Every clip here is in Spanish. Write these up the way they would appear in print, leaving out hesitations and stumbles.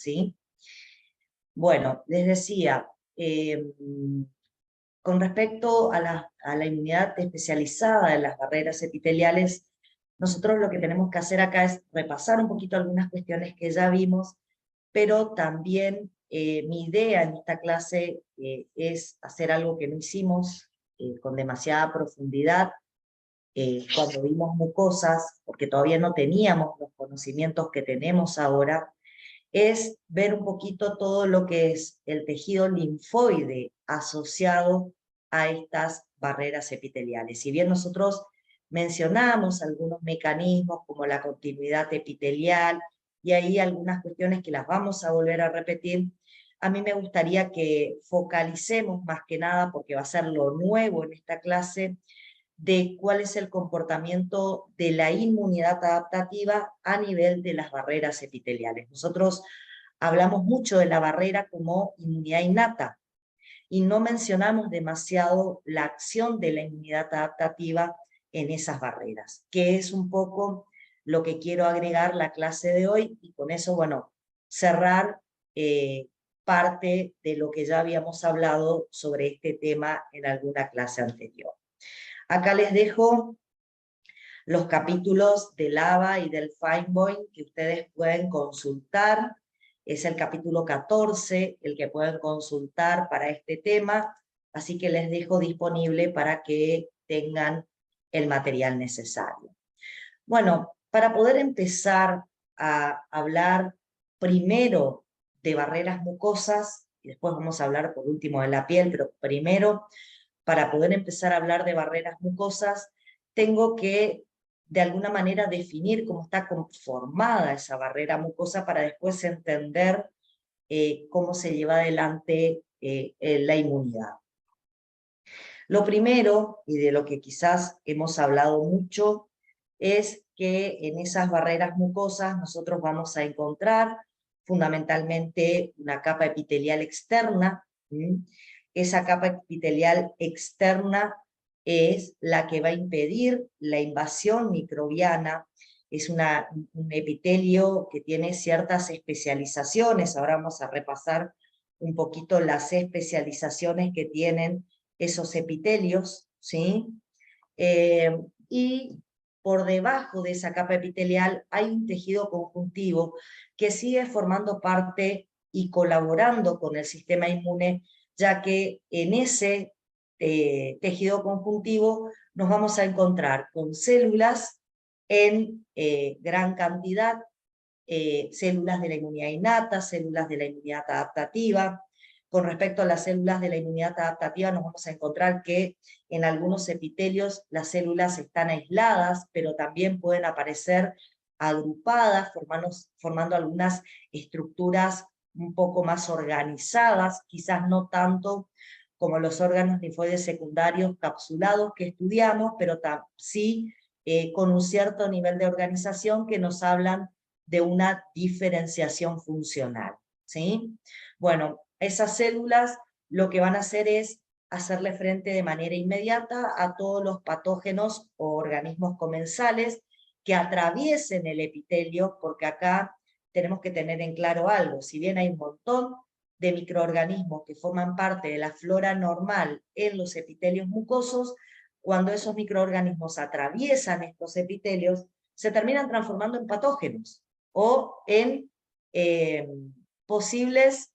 ¿sí? Bueno, les decía, con respecto a la inmunidad especializada de las barreras epiteliales, nosotros lo que tenemos que hacer acá es repasar un poquito algunas cuestiones que ya vimos, pero también mi idea en esta clase es hacer algo que no hicimos con demasiada profundidad cuando vimos mucosas, porque todavía no teníamos los conocimientos que tenemos ahora, es ver un poquito todo lo que es el tejido linfoide asociado a estas barreras epiteliales. Si bien nosotros mencionamos algunos mecanismos como la continuidad epitelial y ahí algunas cuestiones que las vamos a volver a repetir, a mí me gustaría que focalicemos más que nada, porque va a ser lo nuevo en esta clase, de cuál es el comportamiento de la inmunidad adaptativa a nivel de las barreras epiteliales. Nosotros hablamos mucho de la barrera como inmunidad innata y no mencionamos demasiado la acción de la inmunidad adaptativa en esas barreras, que es un poco lo que quiero agregar la clase de hoy y con eso, bueno, cerrar parte de lo que ya habíamos hablado sobre este tema en alguna clase anterior. Acá les dejo los capítulos del ABA y del Feinboim que ustedes pueden consultar. Es el capítulo 14 el que pueden consultar para este tema, así que les dejo disponible para que tengan el material necesario. Bueno, para poder empezar a hablar primero de barreras mucosas, y después vamos a hablar por último de la piel, pero primero, para poder empezar a hablar de barreras mucosas, tengo que de alguna manera definir cómo está conformada esa barrera mucosa para después entender cómo se lleva adelante la inmunidad. Lo primero, y de lo que quizás hemos hablado mucho, es que en esas barreras mucosas nosotros vamos a encontrar fundamentalmente una capa epitelial externa. Esa capa epitelial externa es la que va a impedir la invasión microbiana, es un epitelio que tiene ciertas especializaciones. Ahora vamos a repasar un poquito las especializaciones que tienen esos epitelios, ¿sí? Y por debajo de esa capa epitelial hay un tejido conjuntivo que sigue formando parte y colaborando con el sistema inmune, ya que en ese tejido conjuntivo nos vamos a encontrar con células en gran cantidad, células de la inmunidad innata, células de la inmunidad adaptativa. Con respecto a las células de la inmunidad adaptativa, nos vamos a encontrar que en algunos epitelios las células están aisladas, pero también pueden aparecer agrupadas, formando algunas estructuras un poco más organizadas, quizás no tanto como los órganos linfoides secundarios capsulados que estudiamos, pero sí con un cierto nivel de organización que nos hablan de una diferenciación funcional, ¿sí? Bueno, esas células lo que van a hacer es hacerle frente de manera inmediata a todos los patógenos o organismos comensales que atraviesen el epitelio, porque acá tenemos que tener en claro algo, si bien hay un montón de microorganismos que forman parte de la flora normal en los epitelios mucosos, cuando esos microorganismos atraviesan estos epitelios, se terminan transformando en patógenos o en posibles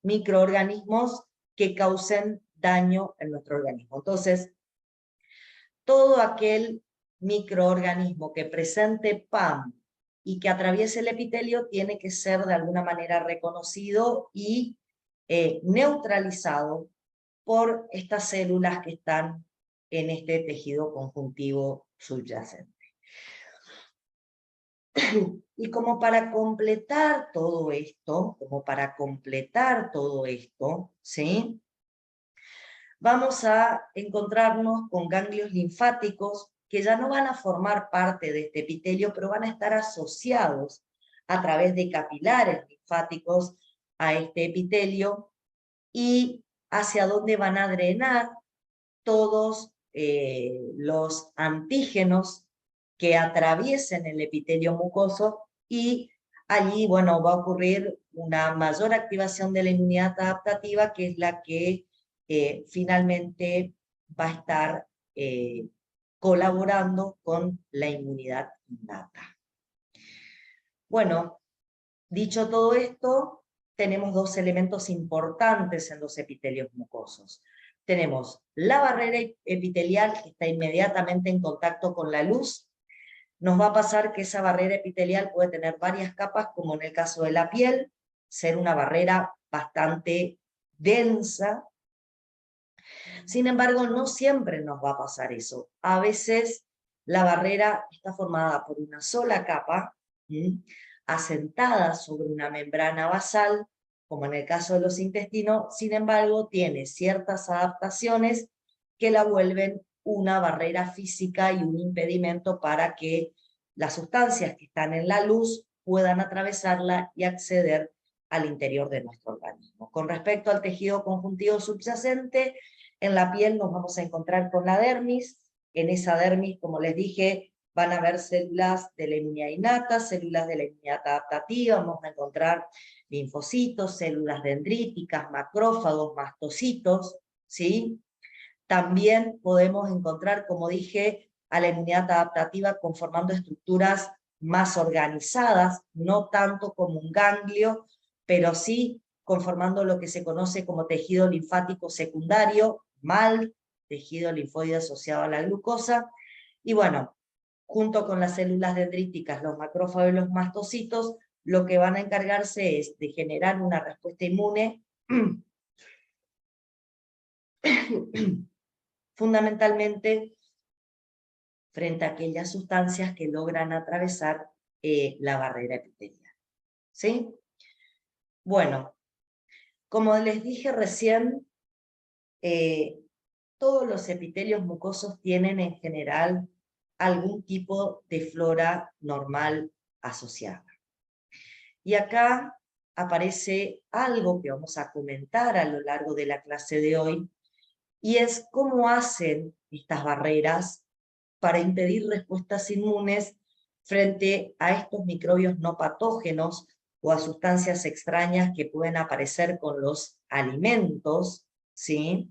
microorganismos que causen daño en nuestro organismo. Entonces, todo aquel microorganismo que presente PAM y que atraviese el epitelio tiene que ser de alguna manera reconocido y neutralizado por estas células que están en este tejido conjuntivo subyacente. Y como para completar todo esto, ¿sí? Vamos a encontrarnos con ganglios linfáticos que ya no van a formar parte de este epitelio, pero van a estar asociados a través de capilares linfáticos a este epitelio y hacia dónde van a drenar todos los antígenos que atraviesen el epitelio mucoso y allí, bueno, va a ocurrir una mayor activación de la inmunidad adaptativa, que es la que finalmente va a estar colaborando con la inmunidad innata. Bueno, dicho todo esto, tenemos dos elementos importantes en los epitelios mucosos. Tenemos la barrera epitelial, que está inmediatamente en contacto con la luz. Nos va a pasar que esa barrera epitelial puede tener varias capas, como en el caso de la piel, ser una barrera bastante densa. Sin embargo, no siempre nos va a pasar eso. A veces la barrera está formada por una sola capa, asentada sobre una membrana basal, como en el caso de los intestinos. Sin embargo, tiene ciertas adaptaciones que la vuelven una barrera física y un impedimento para que las sustancias que están en la luz puedan atravesarla y acceder al interior de nuestro organismo. Con respecto al tejido conjuntivo subyacente, en la piel nos vamos a encontrar con la dermis. En esa dermis, como les dije, van a haber células de la inmunidad innata, células de la inmunidad adaptativa, vamos a encontrar linfocitos, células dendríticas, macrófagos, mastocitos, ¿sí? También podemos encontrar, como dije, a la inmunidad adaptativa conformando estructuras más organizadas, no tanto como un ganglio, pero sí conformando lo que se conoce como tejido linfático secundario, MALT, tejido linfoide asociado a la glucosa, y bueno, junto con las células dendríticas, los macrófagos y los mastocitos, lo que van a encargarse es de generar una respuesta inmune fundamentalmente frente a aquellas sustancias que logran atravesar la barrera epitelial. ¿Sí? Bueno, como les dije recién, todos los epitelios mucosos tienen en general algún tipo de flora normal asociada. Y acá aparece algo que vamos a comentar a lo largo de la clase de hoy, y es cómo hacen estas barreras para impedir respuestas inmunes frente a estos microbios no patógenos o a sustancias extrañas que pueden aparecer con los alimentos, ¿sí?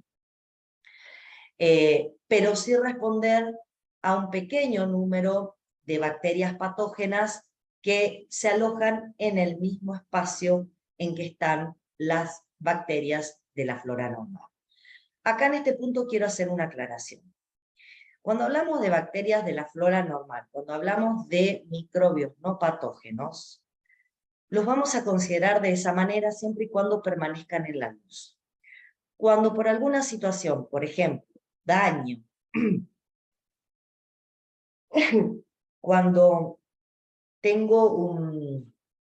Pero sí responder a un pequeño número de bacterias patógenas que se alojan en el mismo espacio en que están las bacterias de la flora normal. Acá en este punto quiero hacer una aclaración. Cuando hablamos de bacterias de la flora normal, cuando hablamos de microbios no patógenos, los vamos a considerar de esa manera siempre y cuando permanezcan en la luz. Cuando por alguna situación, por ejemplo, daño, cuando tengo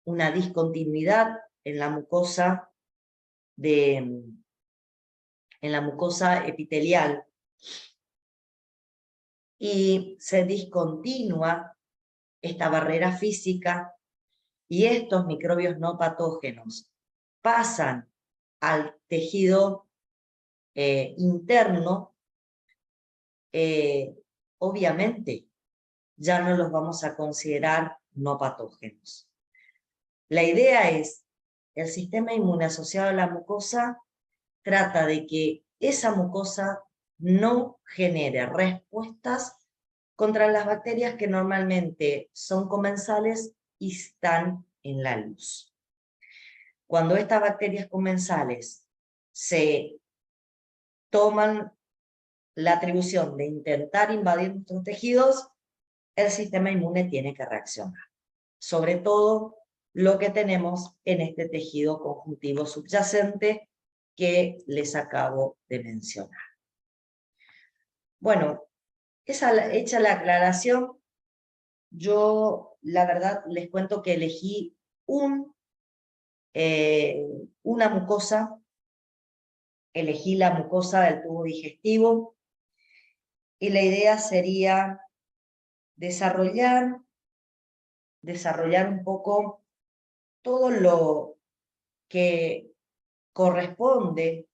una discontinuidad en la mucosa epitelial y se discontinúa esta barrera física y estos microbios no patógenos pasan al tejido interno, obviamente ya no los vamos a considerar no patógenos. La idea es, el sistema inmune asociado a la mucosa trata de que esa mucosa no genere respuestas contra las bacterias que normalmente son comensales y están en la luz. Cuando estas bacterias comensales se toman la atribución de intentar invadir nuestros tejidos, el sistema inmune tiene que reaccionar. Sobre todo lo que tenemos en este tejido conjuntivo subyacente que les acabo de mencionar. Bueno, hecha la aclaración, yo la verdad les cuento que elegí una mucosa, elegí la mucosa del tubo digestivo, y la idea sería desarrollar un poco todo lo que corresponde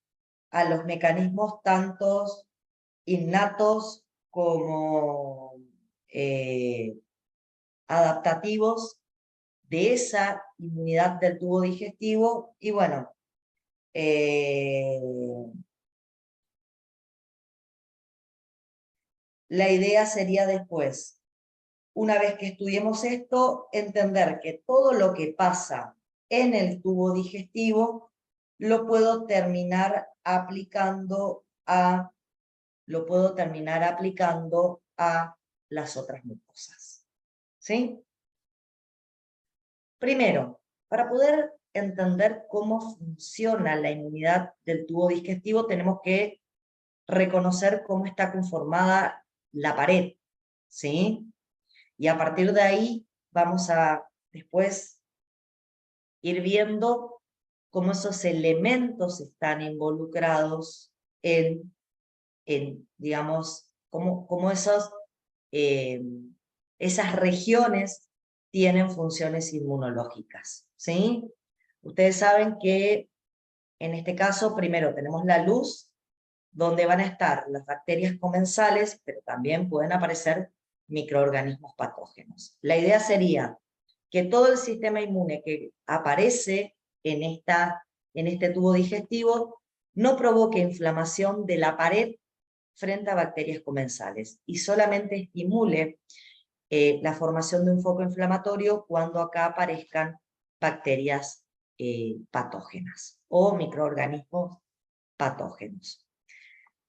a los mecanismos tantos innatos como adaptativos de esa inmunidad del tubo digestivo, y bueno, la idea sería después, una vez que estudiemos esto, entender que todo lo que pasa en el tubo digestivo lo puedo terminar aplicando a, las otras mucosas. ¿Sí? Primero, para poder entender cómo funciona la inmunidad del tubo digestivo, tenemos que reconocer cómo está conformada la pared, ¿sí? Y a partir de ahí vamos a después ir viendo cómo esos elementos están involucrados digamos, cómo esas regiones tienen funciones inmunológicas, ¿sí? Ustedes saben que en este caso, primero tenemos la luz, donde van a estar las bacterias comensales, pero también pueden aparecer microorganismos patógenos. La idea sería que todo el sistema inmune que aparece en este tubo digestivo no provoque inflamación de la pared frente a bacterias comensales y solamente estimule la formación de un foco inflamatorio cuando acá aparezcan bacterias patógenas o microorganismos patógenos.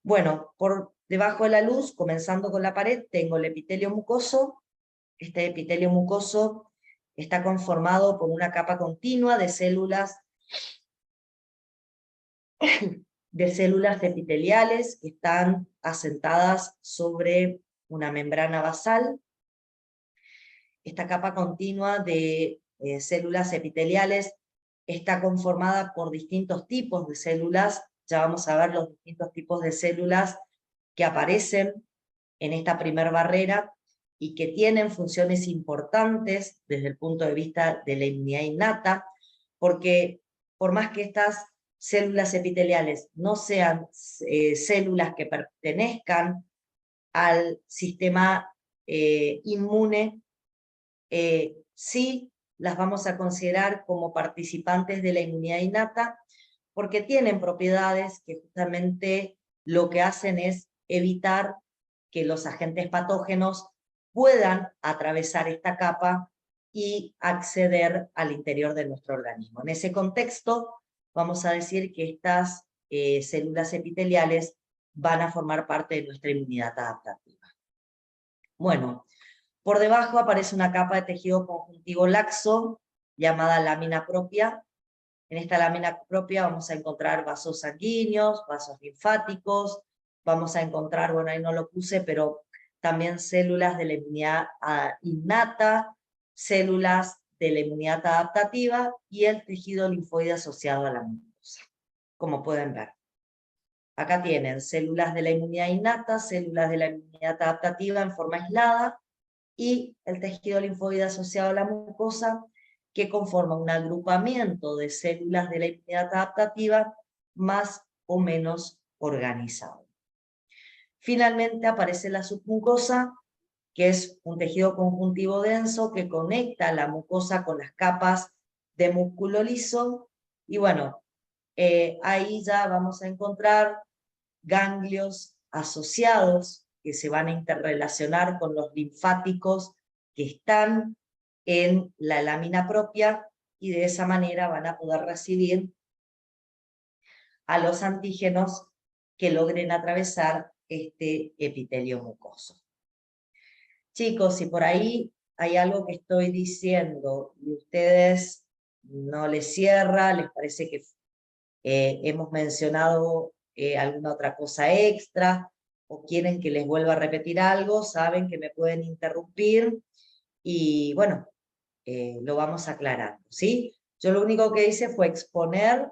Bueno, por debajo de la luz, comenzando con la pared, tengo el epitelio mucoso. Este epitelio mucoso está conformado por una capa continua de células epiteliales que están asentadas sobre una membrana basal. Esta capa continua de células epiteliales está conformada por distintos tipos de células. Ya vamos a ver los distintos tipos de células que aparecen en esta primer barrera y que tienen funciones importantes desde el punto de vista de la inmunidad innata, porque por más que estas células epiteliales no sean células que pertenezcan al sistema inmune, sí las vamos a considerar como participantes de la inmunidad innata, porque tienen propiedades que justamente lo que hacen es evitar que los agentes patógenos puedan atravesar esta capa y acceder al interior de nuestro organismo. En ese contexto, vamos a decir que estas células epiteliales van a formar parte de nuestra inmunidad adaptativa. Bueno, por debajo aparece una capa de tejido conjuntivo laxo, llamada lámina propia. En esta lámina propia vamos a encontrar vasos sanguíneos, vasos linfáticos, vamos a encontrar, bueno, ahí no lo puse, pero también células de la inmunidad innata, células de la inmunidad adaptativa y el tejido linfoide asociado a la mucosa, como pueden ver. Acá tienen células de la inmunidad innata, células de la inmunidad adaptativa en forma aislada, y el tejido linfoide asociado a la mucosa, que conforma un agrupamiento de células de la inmunidad adaptativa más o menos organizado. Finalmente aparece la submucosa, que es un tejido conjuntivo denso que conecta la mucosa con las capas de músculo liso, y bueno, ahí ya vamos a encontrar ganglios asociados que se van a interrelacionar con los linfáticos que están en la lámina propia, y de esa manera van a poder recibir a los antígenos que logren atravesar este epitelio mucoso. Chicos, si por ahí hay algo que estoy diciendo y ustedes no les cierra, les parece que hemos mencionado alguna otra cosa extra, o quieren que les vuelva a repetir algo, saben que me pueden interrumpir, y bueno, lo vamos aclarando, ¿sí? Yo lo único que hice fue exponer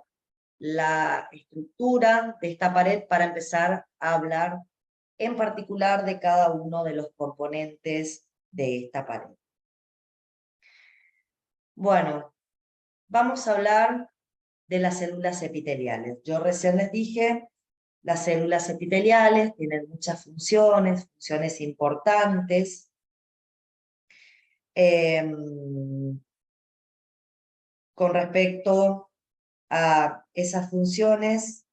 la estructura de esta pared para empezar a hablar en particular de cada uno de los componentes de esta pared. Bueno, vamos a hablar de las células epiteliales. Yo recién les dije, las células epiteliales tienen muchas funciones importantes. con respecto a esas funciones,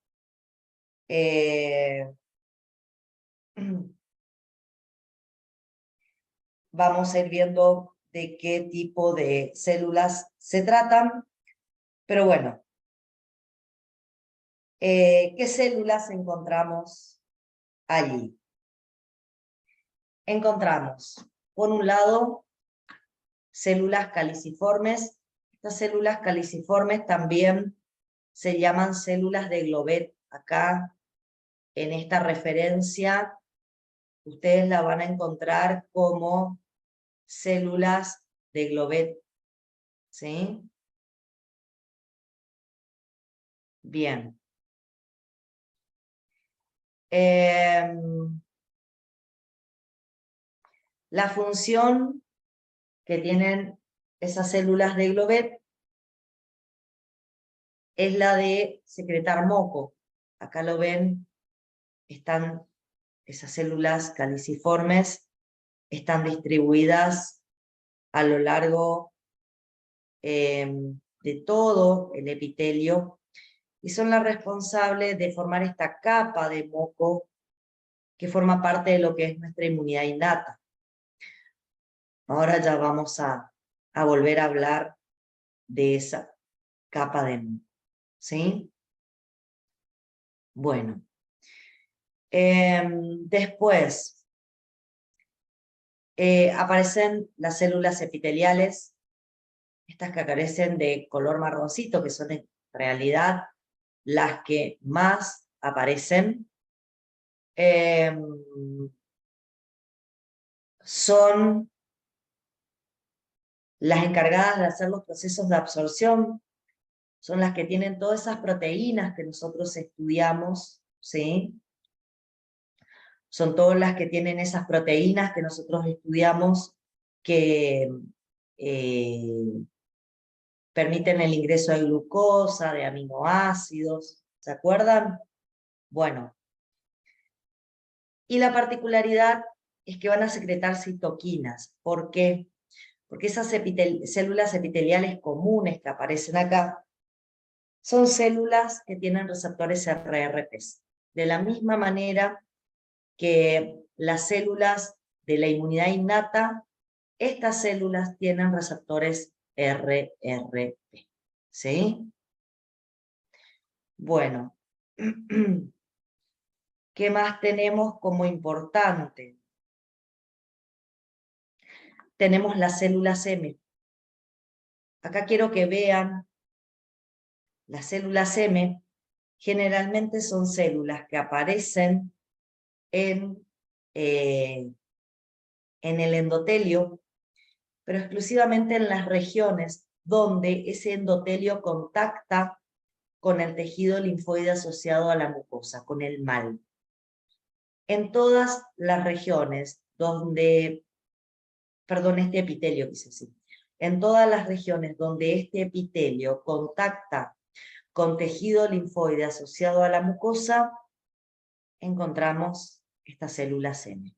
vamos a ir viendo de qué tipo de células se tratan, pero bueno, ¿qué células encontramos allí? Encontramos, por un lado, células caliciformes. Estas células caliciformes también se llaman células de Glovet. Acá, en esta referencia, ustedes la van a encontrar como células de Glovet, ¿sí? Bien. La función que tienen esas células de Glovet es la de secretar moco. Acá lo ven, están esas células caliciformes, están distribuidas a lo largo de todo el epitelio y son las responsables de formar esta capa de moco que forma parte de lo que es nuestra inmunidad innata. Ahora ya vamos a volver a hablar de esa capa de moco, ¿sí? Bueno, después aparecen las células epiteliales, estas que carecen de color marroncito, que son en realidad las que más aparecen. Son las encargadas de hacer los procesos de absorción, son las que tienen todas esas proteínas que nosotros estudiamos, ¿sí? Son todas las que tienen esas proteínas que nosotros estudiamos que permiten el ingreso de glucosa, de aminoácidos, ¿se acuerdan? Bueno, y la particularidad es que van a secretar citoquinas. ¿Por qué? Porque esas células epiteliales comunes que aparecen acá son células que tienen receptores RRPs. De la misma manera que las células de la inmunidad innata, estas células tienen receptores RRP. ¿Sí? Bueno, ¿qué más tenemos como importante? Tenemos las células M. Acá quiero que vean, las células M generalmente son células que aparecen en el endotelio, pero exclusivamente en las regiones donde ese endotelio contacta con el tejido linfoide asociado a la mucosa, con el MAL. En todas las regiones donde, perdón, este epitelio quise decir, en todas las regiones donde este epitelio contacta con tejido linfoide asociado a la mucosa, encontramos estas células M.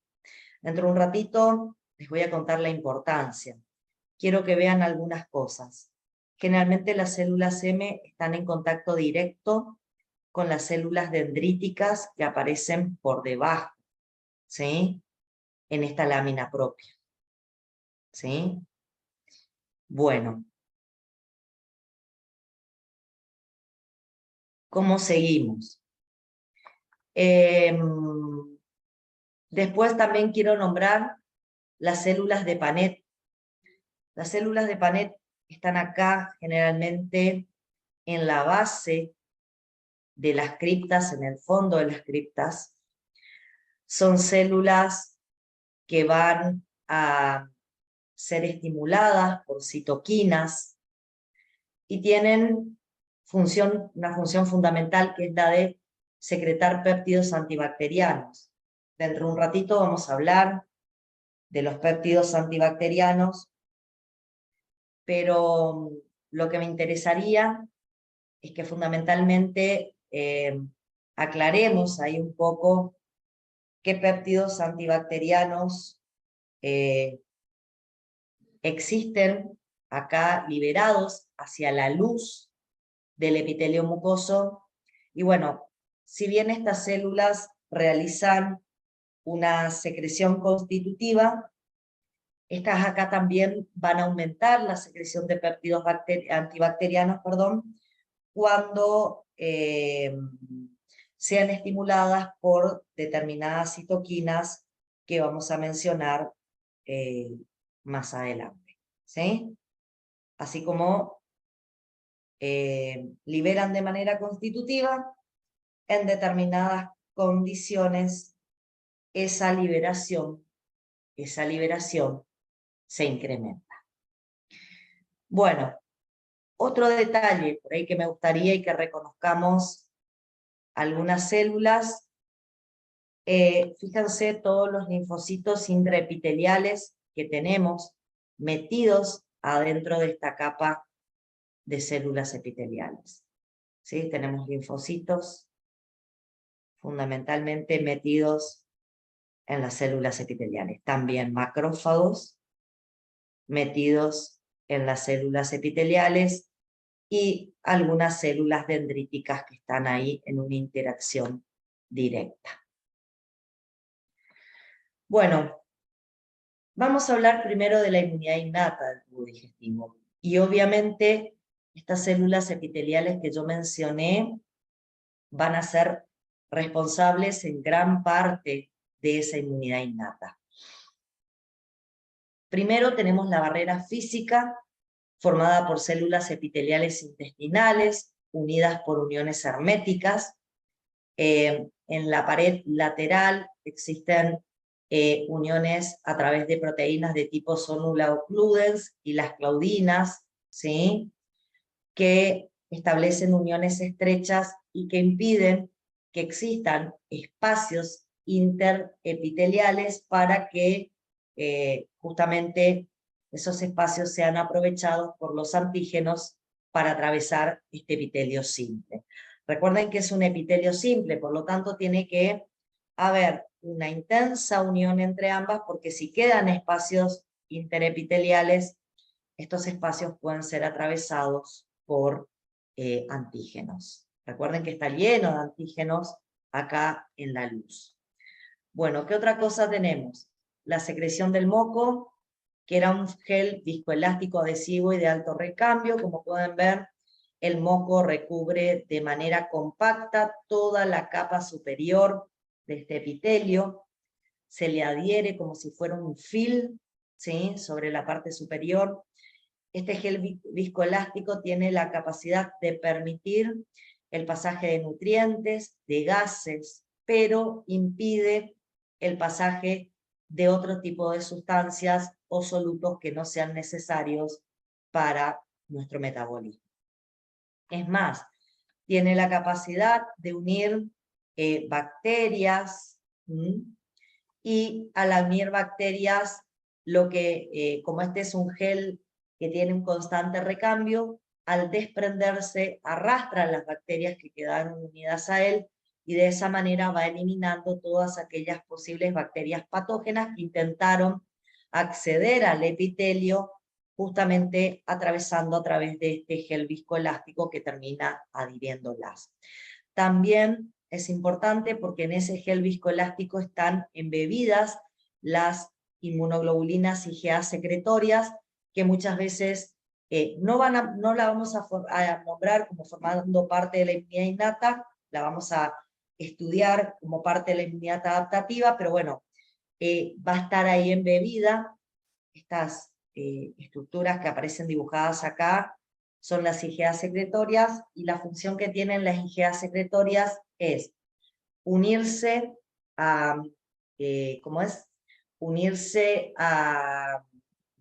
Dentro de un ratito les voy a contar la importancia. Quiero que vean algunas cosas. Generalmente las células M están en contacto directo con las células dendríticas que aparecen por debajo, ¿sí? En esta lámina propia, ¿sí? Bueno. ¿Cómo seguimos? Después también quiero nombrar las células de Panet. Las células de Panet están acá generalmente en la base de las criptas, en el fondo de las criptas. Son células que van a ser estimuladas por citoquinas y tienen una función fundamental que es la de secretar péptidos antibacterianos. Dentro de un ratito vamos a hablar de los péptidos antibacterianos, pero lo que me interesaría es que fundamentalmente aclaremos ahí un poco qué péptidos antibacterianos existen acá liberados hacia la luz del epitelio mucoso. Y bueno, si bien estas células realizan una secreción constitutiva, estas acá también van a aumentar la secreción de péptidos antibacterianos, cuando sean estimuladas por determinadas citoquinas que vamos a mencionar más adelante, ¿sí? Así como liberan de manera constitutiva, en determinadas condiciones esa liberación se incrementa. Bueno, otro detalle por ahí que me gustaría y que reconozcamos algunas células, fíjense todos los linfocitos intraepiteliales que tenemos metidos adentro de esta capa de células epiteliales. ¿Sí? Tenemos linfocitos fundamentalmente metidos en las células epiteliales. También macrófagos metidos en las células epiteliales y algunas células dendríticas que están ahí en una interacción directa. Bueno, vamos a hablar primero de la inmunidad innata del tubo digestivo. Y obviamente estas células epiteliales que yo mencioné van a ser responsables en gran parte de esa inmunidad innata. Primero tenemos la barrera física, formada por células epiteliales intestinales, unidas por uniones herméticas. En la pared lateral existen uniones a través de proteínas de tipo sonula occludens y las claudinas, ¿sí? Que establecen uniones estrechas y que impiden que existan espacios interepiteliales para que justamente esos espacios sean aprovechados por los antígenos para atravesar este epitelio simple. Recuerden que es un epitelio simple, por lo tanto tiene que haber una intensa unión entre ambas, porque si quedan espacios interepiteliales, estos espacios pueden ser atravesados por antígenos. Recuerden que está lleno de antígenos acá en la luz. Bueno, ¿qué otra cosa tenemos? La secreción del moco, que era un gel viscoelástico adhesivo y de alto recambio. Como pueden ver, el moco recubre de manera compacta toda la capa superior de este epitelio. Se le adhiere como si fuera un film, ¿sí? Sobre la parte superior. Este gel viscoelástico tiene la capacidad de permitir el pasaje de nutrientes, de gases, pero impide el pasaje de otro tipo de sustancias o solutos que no sean necesarios para nuestro metabolismo. Es más, tiene la capacidad de unir bacterias, y al unir bacterias, como este es un gel que tiene un constante recambio, al desprenderse arrastra las bacterias que quedaron unidas a él, y de esa manera va eliminando todas aquellas posibles bacterias patógenas que intentaron acceder al epitelio, justamente atravesando a través de este gel viscoelástico que termina adhiriéndolas. También es importante porque en ese gel viscoelástico están embebidas las inmunoglobulinas IgA secretorias, que muchas veces no la vamos a nombrar como formando parte de la inmunidad innata, la vamos a estudiar como parte de la inmunidad adaptativa, pero bueno, va a estar ahí embebida. Estas estructuras que aparecen dibujadas acá son las IgA secretorias, y la función que tienen las IgA secretorias es unirse a, unirse a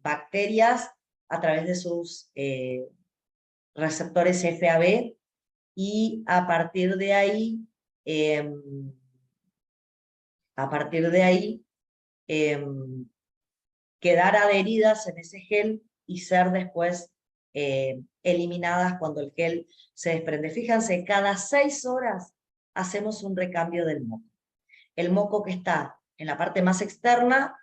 bacterias a través de sus receptores FAB, y a partir de ahí, quedar adheridas en ese gel y ser después eliminadas cuando el gel se desprende. Fíjense, cada 6 horas hacemos un recambio del moco. El moco que está en la parte más externa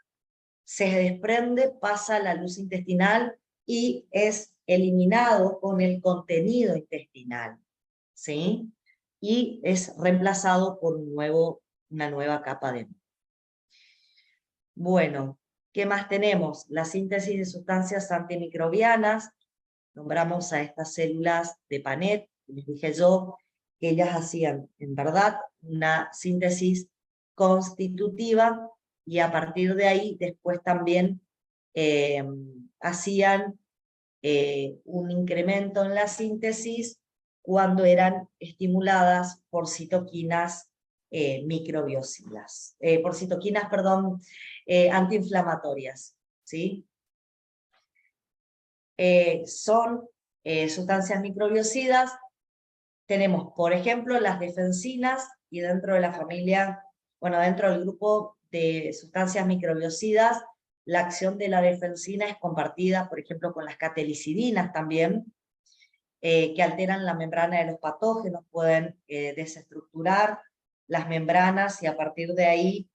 se desprende, pasa a la luz intestinal y es eliminado con el contenido intestinal, ¿sí? Y es reemplazado por una nueva capa de moco. Bueno, ¿qué más tenemos? La síntesis de sustancias antimicrobianas. Nombramos a estas células de Panet, les dije yo, que ellas hacían, en verdad, una síntesis constitutiva, y a partir de ahí después también hacían un incremento en la síntesis cuando eran estimuladas por citoquinas microbiocidas, por citoquinas, perdón, antiinflamatorias, ¿sí? Son sustancias microbiocidas. Tenemos, por ejemplo, las defensinas, y dentro de la familia, bueno, dentro del grupo de sustancias microbiocidas, la acción de la defensina es compartida, por ejemplo, con las catelicidinas también, que alteran la membrana de los patógenos, pueden desestructurar las membranas y a partir de ahí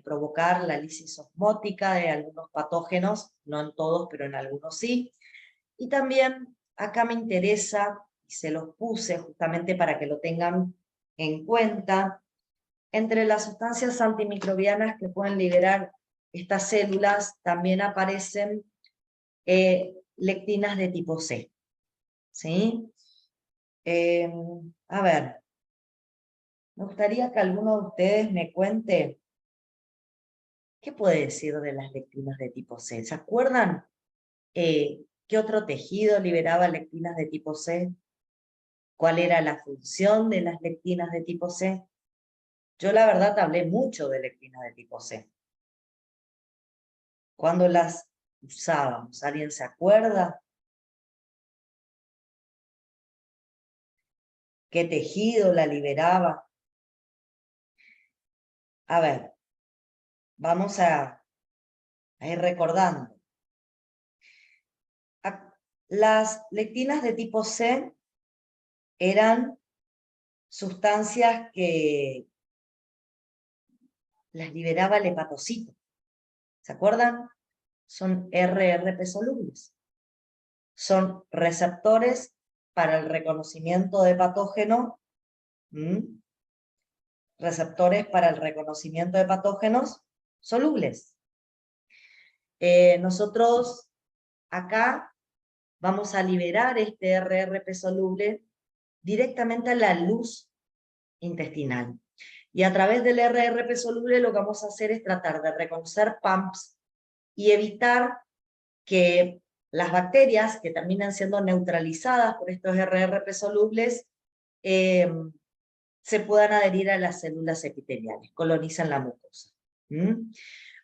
provocar la lisis osmótica de algunos patógenos, no en todos, pero en algunos sí. Y también acá me interesa, y se los puse justamente para que lo tengan en cuenta, entre las sustancias antimicrobianas que pueden liberar estas células también aparecen lectinas de tipo C, ¿sí? A ver, me gustaría que alguno de ustedes me cuente qué puede decir de las lectinas de tipo C. ¿Se acuerdan qué otro tejido liberaba lectinas de tipo C? ¿Cuál era la función de las lectinas de tipo C? Yo la verdad hablé mucho de lectinas de tipo C. ¿Cuándo las usábamos? ¿Alguien se acuerda? ¿Qué tejido la liberaba? A ver, vamos a ir recordando. Las lectinas de tipo C eran sustancias que las liberaba el hepatocito. ¿Se acuerdan? Son RRP solubles. Son receptores para el reconocimiento de patógeno, receptores para el reconocimiento de patógenos solubles. Nosotros acá vamos a liberar este RRP soluble directamente a la luz intestinal. Y a través del RRP soluble lo que vamos a hacer es tratar de reconocer PAMPs y evitar que las bacterias que terminan siendo neutralizadas por estos RRP solubles se puedan adherir a las células epiteliales, colonizan la mucosa.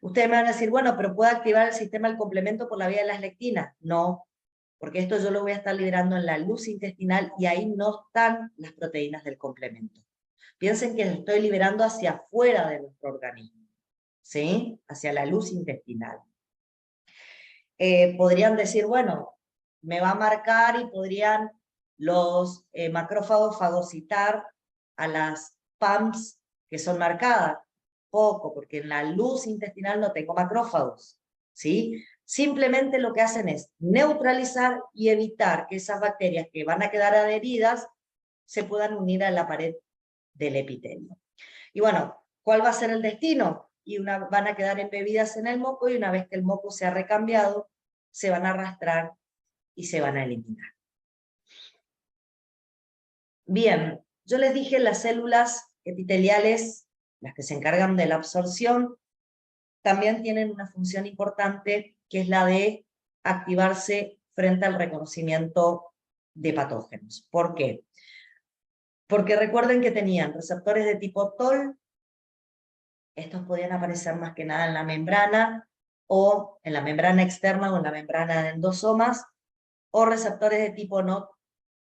Ustedes me van a decir, bueno, pero ¿puede activar el sistema del complemento por la vía de las lectinas? No, porque esto yo lo voy a estar liberando en la luz intestinal y ahí no están las proteínas del complemento. Piensen que lo estoy liberando hacia afuera de nuestro organismo, ¿sí? Hacia la luz intestinal. Podrían decir, bueno, me va a marcar y podrían los macrófagos fagocitar a las PAMPs que son marcadas. Poco, porque en la luz intestinal no tengo macrófagos, ¿sí? Simplemente lo que hacen es neutralizar y evitar que esas bacterias que van a quedar adheridas se puedan unir a la pared del epitelio. Y bueno, ¿cuál va a ser el destino? Y van a quedar embebidas en el moco y una vez que el moco se ha recambiado, se van a arrastrar y se van a eliminar. Bien, yo les dije las células epiteliales, las que se encargan de la absorción, también tienen una función importante que es la de activarse frente al reconocimiento de patógenos. ¿Por qué? Porque recuerden que tenían receptores de tipo TOL, estos podían aparecer más que nada en la membrana, o en la membrana externa o en la membrana de endosomas, o receptores de tipo NOT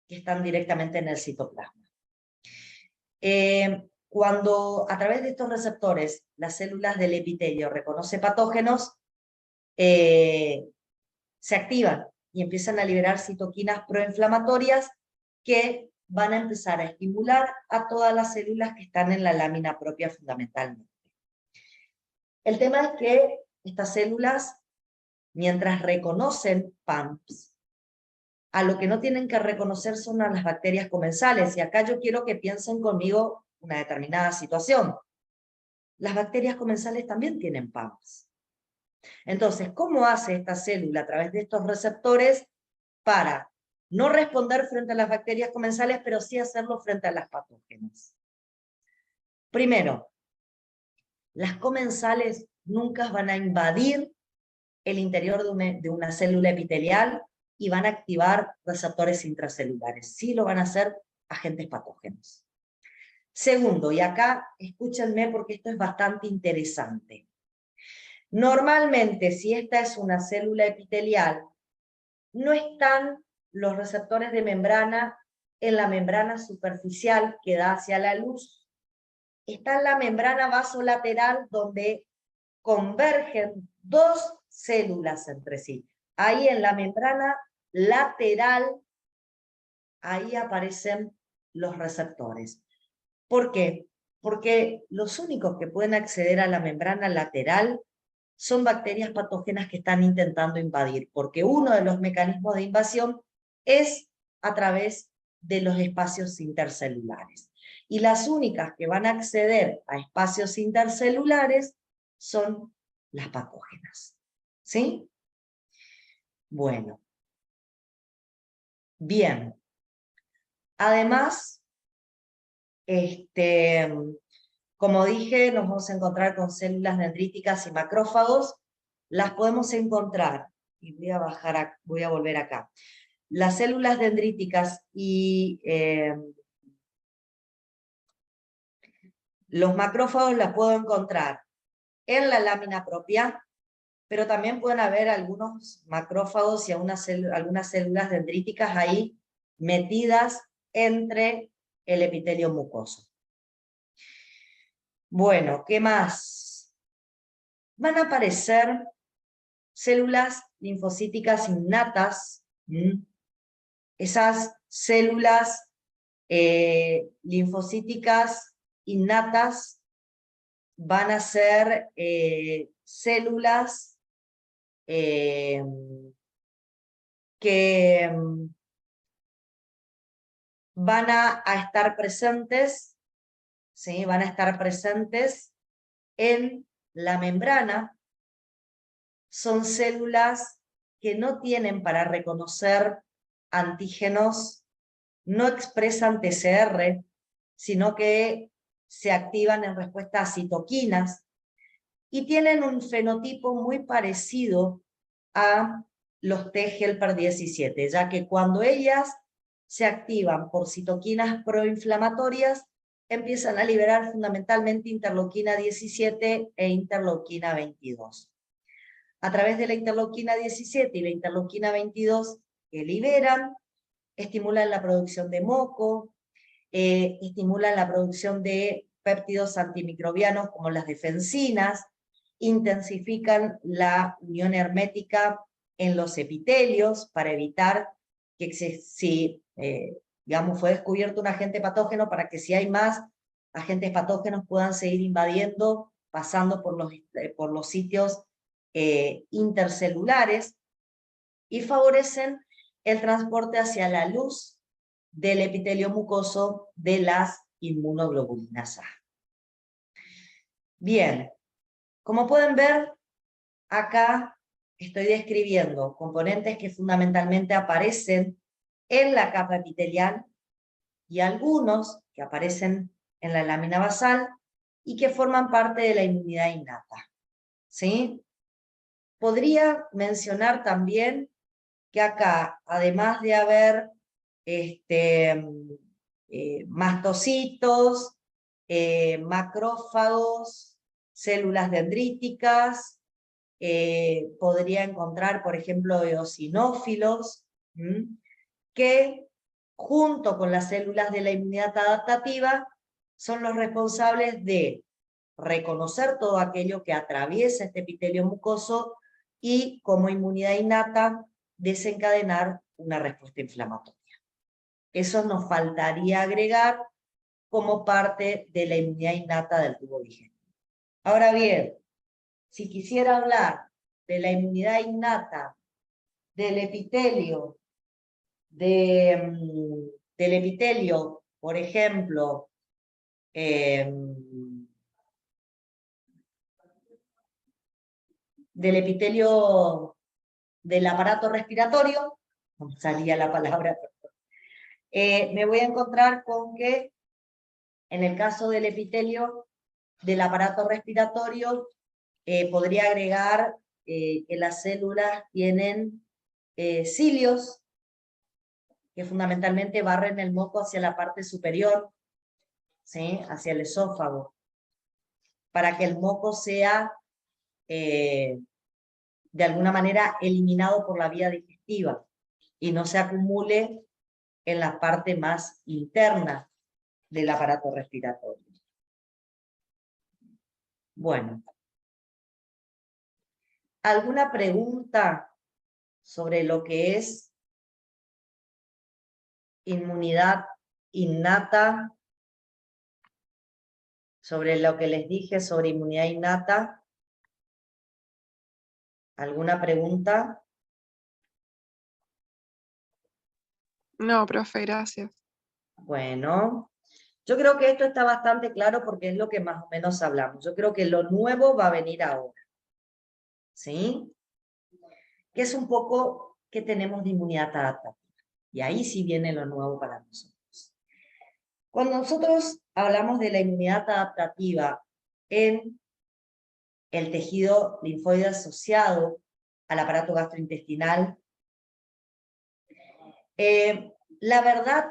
que están directamente en el citoplasma. Cuando a través de estos receptores las células del epitelio reconocen patógenos, se activan y empiezan a liberar citoquinas proinflamatorias que van a empezar a estimular a todas las células que están en la lámina propia fundamentalmente. El tema es que estas células mientras reconocen PAMPs, a lo que no tienen que reconocer son a las bacterias comensales. Y acá yo quiero que piensen conmigo una determinada situación. Las bacterias comensales también tienen PAMPs. Entonces, ¿cómo hace esta célula a través de estos receptores para no responder frente a las bacterias comensales, pero sí hacerlo frente a las patógenas? Primero, las comensales nunca van a invadir el interior de una célula epitelial y van a activar receptores intracelulares. Sí lo van a hacer agentes patógenos. Segundo, y acá escúchenme porque esto es bastante interesante. Normalmente, si esta es una célula epitelial, no están los receptores de membrana en la membrana superficial que da hacia la luz. Está en la membrana vasolateral donde convergen dos células entre sí. Ahí en la membrana lateral, ahí aparecen los receptores. ¿Por qué? Porque los únicos que pueden acceder a la membrana lateral son bacterias patógenas que están intentando invadir, porque uno de los mecanismos de invasión es a través de los espacios intercelulares. Y las únicas que van a acceder a espacios intercelulares son las patógenas. ¿Sí? Bueno. Bien. Además, como dije, nos vamos a encontrar con células dendríticas y macrófagos. Las podemos encontrar, y voy a volver acá. Las células dendríticas y los macrófagos las puedo encontrar en la lámina propia, pero también pueden haber algunos macrófagos y algunas células dendríticas ahí metidas entre el epitelio mucoso. Bueno, ¿qué más? Van a aparecer células linfocíticas innatas. Esas células linfocíticas innatas van a ser células que van a estar presentes, ¿sí? Van a estar presentes en la membrana. Son células que no tienen para reconocer antígenos, no expresan TCR, sino que se activan en respuesta a citoquinas y tienen un fenotipo muy parecido a los T helper 17, ya que cuando ellas se activan por citoquinas proinflamatorias, empiezan a liberar fundamentalmente interleuquina 17 e interleuquina 22. A través de la interleuquina 17 y la interleuquina 22 que liberan, estimulan la producción de moco, estimulan la producción de péptidos antimicrobianos como las defensinas, intensifican la unión hermética en los epitelios para evitar que si digamos, fue descubierto un agente patógeno, para que si hay más agentes patógenos puedan seguir invadiendo, pasando por los sitios intercelulares, y favorecen el transporte hacia la luz del epitelio mucoso de las inmunoglobulinas A. Bien, como pueden ver, acá estoy describiendo componentes que fundamentalmente aparecen en la capa epitelial y algunos que aparecen en la lámina basal y que forman parte de la inmunidad innata. ¿Sí? Podría mencionar también que acá, además de haber mastocitos, macrófagos, células dendríticas, podría encontrar, por ejemplo, eosinófilos, que junto con las células de la inmunidad adaptativa son los responsables de reconocer todo aquello que atraviesa este epitelio mucoso y, como inmunidad innata, desencadenar una respuesta inflamatoria. Eso nos faltaría agregar como parte de la inmunidad innata del tubo digestivo. Ahora bien, si quisiera hablar de la inmunidad innata, del epitelio, del epitelio, por ejemplo, del epitelio del aparato respiratorio, no salía la palabra, me voy a encontrar con que en el caso del epitelio del aparato respiratorio, podría agregar que las células tienen cilios, que fundamentalmente barren el moco hacia la parte superior, ¿sí? Hacia el esófago, para que el moco sea de alguna manera eliminado por la vía digestiva y no se acumule en la parte más interna del aparato respiratorio. Bueno, ¿alguna pregunta sobre lo que es inmunidad innata? Sobre lo que les dije sobre inmunidad innata. ¿Alguna pregunta? No, profe, gracias. Bueno, yo creo que esto está bastante claro porque es lo que más o menos hablamos. Yo creo que lo nuevo va a venir ahora. ¿Sí? Que es un poco que tenemos de inmunidad adaptativa. Y ahí sí viene lo nuevo para nosotros. Cuando nosotros hablamos de la inmunidad adaptativa en el tejido linfoide asociado al aparato gastrointestinal, la verdad,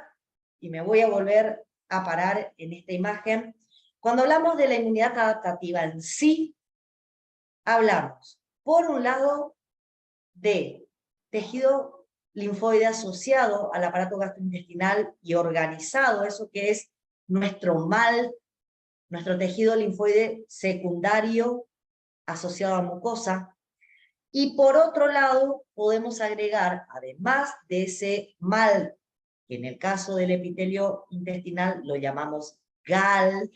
y me voy a volver a parar en esta imagen, cuando hablamos de la inmunidad adaptativa en sí, hablamos, por un lado, de tejido linfoide asociado al aparato gastrointestinal y organizado, eso que es nuestro MAL, nuestro tejido linfoide secundario asociado a mucosa. Y por otro lado, podemos agregar, además de ese MAL, que en el caso del epitelio intestinal lo llamamos GAL,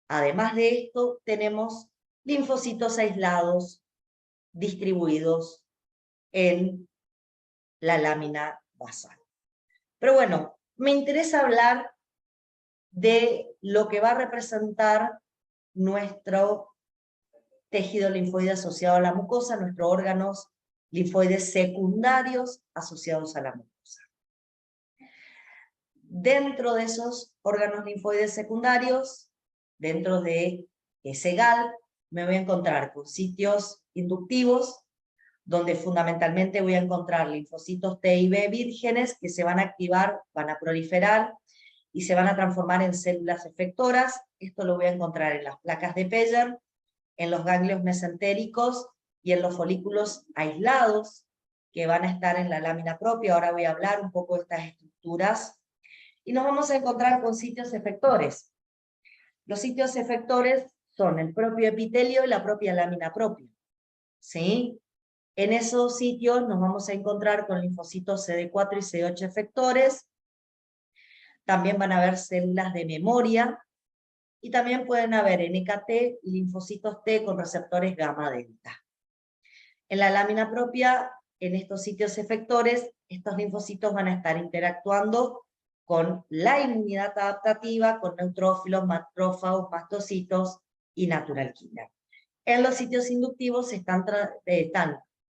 además de esto, tenemos linfocitos aislados distribuidos en la lámina basal. Pero bueno, me interesa hablar de lo que va a representar nuestro tejido linfoide asociado a la mucosa, nuestros órganos linfoides secundarios asociados a la mucosa. Dentro de esos órganos linfoides secundarios, dentro de ese GAL, me voy a encontrar con sitios inductivos, donde fundamentalmente voy a encontrar linfocitos T y B vírgenes que se van a activar, van a proliferar y se van a transformar en células efectoras. Esto lo voy a encontrar en las placas de Peyer, en los ganglios mesentéricos y en los folículos aislados que van a estar en la lámina propia. Ahora voy a hablar un poco de estas estructuras. Y nos vamos a encontrar con sitios efectores. Los sitios efectores son el propio epitelio y la propia lámina propia. ¿Sí? En esos sitios nos vamos a encontrar con linfocitos CD4 y CD8 efectores. También van a haber células de memoria. Y también pueden haber NKT y linfocitos T con receptores gamma delta. En la lámina propia, en estos sitios efectores, estos linfocitos van a estar interactuando con la inmunidad adaptativa, con neutrófilos, macrófagos, mastocitos y natural killer. En los sitios inductivos están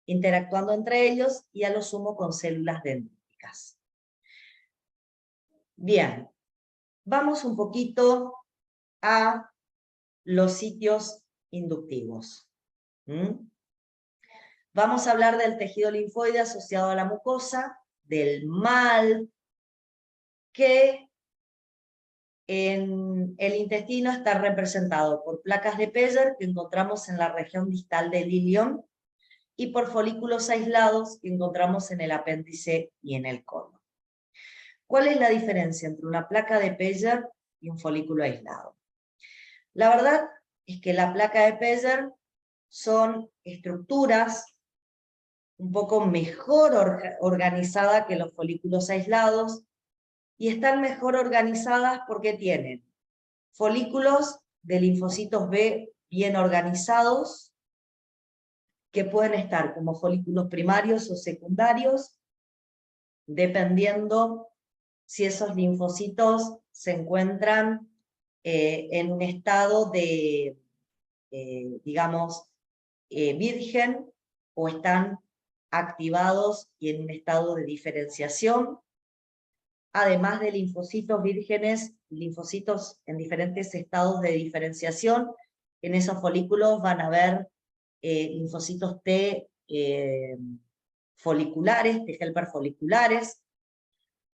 interactuando entre ellos y a lo sumo con células dendríticas. Bien, vamos un poquito a los sitios inductivos. Vamos a hablar del tejido linfoide asociado a la mucosa, del MAL, que en el intestino está representado por placas de Peyer que encontramos en la región distal del ilion y por folículos aislados que encontramos en el apéndice y en el colon. ¿Cuál es la diferencia entre una placa de Peyer y un folículo aislado? La verdad es que la placa de Peyer son estructuras un poco mejor organizadas que los folículos aislados, y están mejor organizadas porque tienen folículos de linfocitos B bien organizados, que pueden estar como folículos primarios o secundarios, dependiendo si esos linfocitos se encuentran en un estado de, digamos, virgen, o están activados y en un estado de diferenciación, además de linfocitos vírgenes, linfocitos en diferentes estados de diferenciación. En esos folículos van a haber linfocitos T foliculares, T helper foliculares.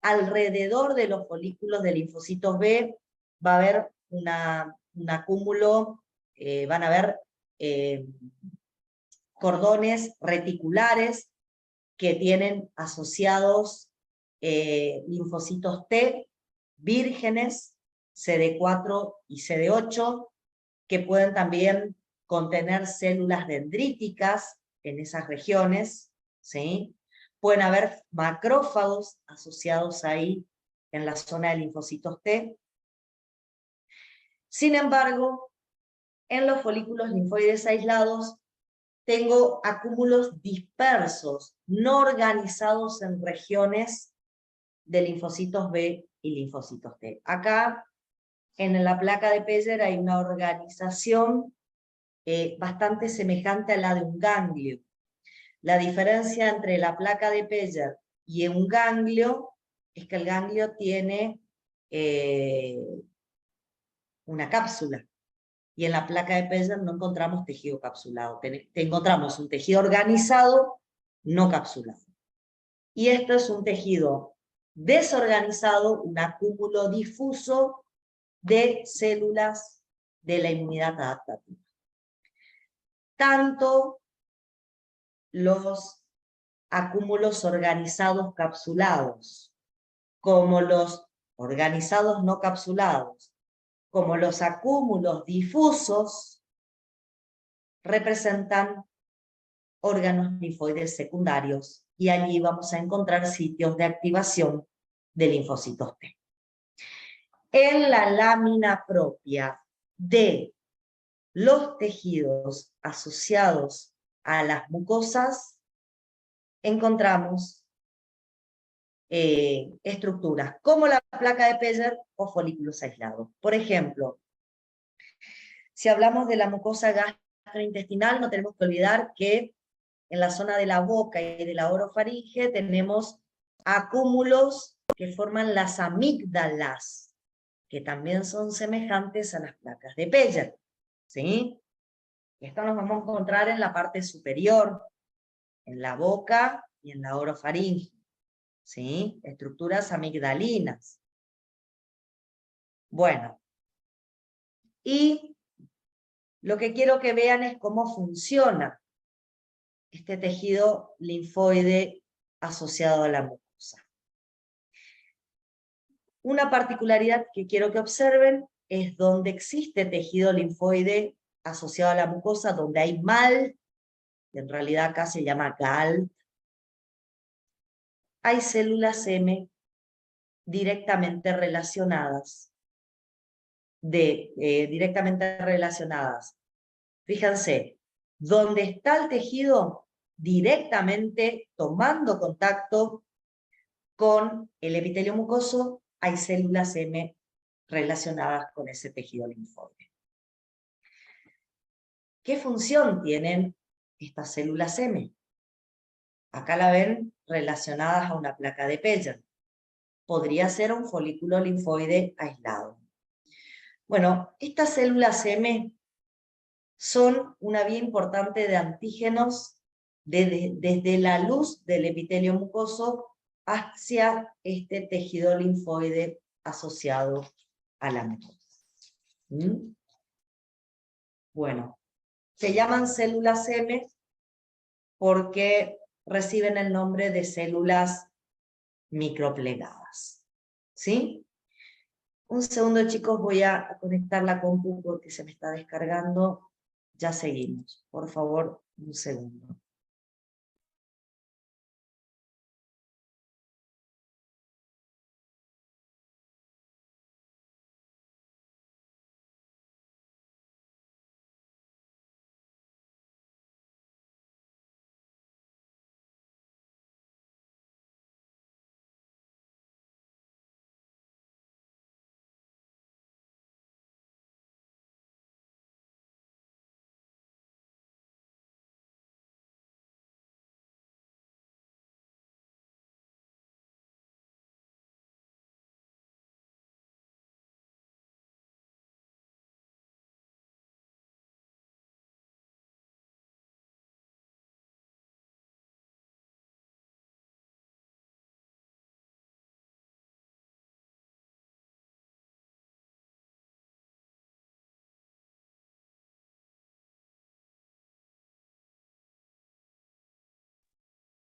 Alrededor de los folículos de linfocitos B va a haber un acúmulo, van a haber cordones reticulares que tienen asociados linfocitos T vírgenes, CD4 y CD8, que pueden también contener células dendríticas en esas regiones, ¿sí? Pueden haber macrófagos asociados ahí en la zona de linfocitos T. Sin embargo, en los folículos linfoides aislados tengo acúmulos dispersos, no organizados en regiones de linfocitos B y linfocitos T. Acá, en la placa de Peyer, hay una organización bastante semejante a la de un ganglio. La diferencia entre la placa de Peyer y un ganglio es que el ganglio tiene una cápsula, y en la placa de Peyer no encontramos tejido capsulado, encontramos un tejido organizado, no capsulado. Y esto es un tejido desorganizado, un acúmulo difuso de células de la inmunidad adaptativa. Tanto los acúmulos organizados capsulados, como los organizados no capsulados, como los acúmulos difusos, representan órganos linfoides secundarios, y allí vamos a encontrar sitios de activación de linfocitos T. En la lámina propia de los tejidos asociados a las mucosas, encontramos estructuras como la placa de Peyer o folículos aislados. Por ejemplo, si hablamos de la mucosa gastrointestinal, no tenemos que olvidar que en la zona de la boca y de la orofaringe tenemos acúmulos que forman las amígdalas, que también son semejantes a las placas de Peyer, ¿sí? Esto nos vamos a encontrar en la parte superior, en la boca y en la orofaringe, ¿sí? Estructuras amigdalinas. Bueno, y lo que quiero que vean es cómo funciona este tejido linfoide asociado a la mucosa. Una particularidad que quiero que observen es donde existe tejido linfoide asociado a la mucosa, donde hay MAL, que en realidad acá se llama GAL, hay células M directamente relacionadas. Directamente relacionadas. Fíjense, donde está el tejido directamente tomando contacto con el epitelio mucoso, hay células M relacionadas con ese tejido linfoide. ¿Qué función tienen estas células M? Acá la ven relacionadas a una placa de Peyer. Podría ser un folículo linfoide aislado. Bueno, estas células M son una vía importante de antígenos desde la luz del epitelio mucoso hacia este tejido linfoide asociado a la mucosa. Bueno, se llaman células M porque reciben el nombre de células microplegadas. ¿Sí? Un segundo, chicos, voy a conectar la compu porque se me está descargando. Ya seguimos. Por favor, un segundo.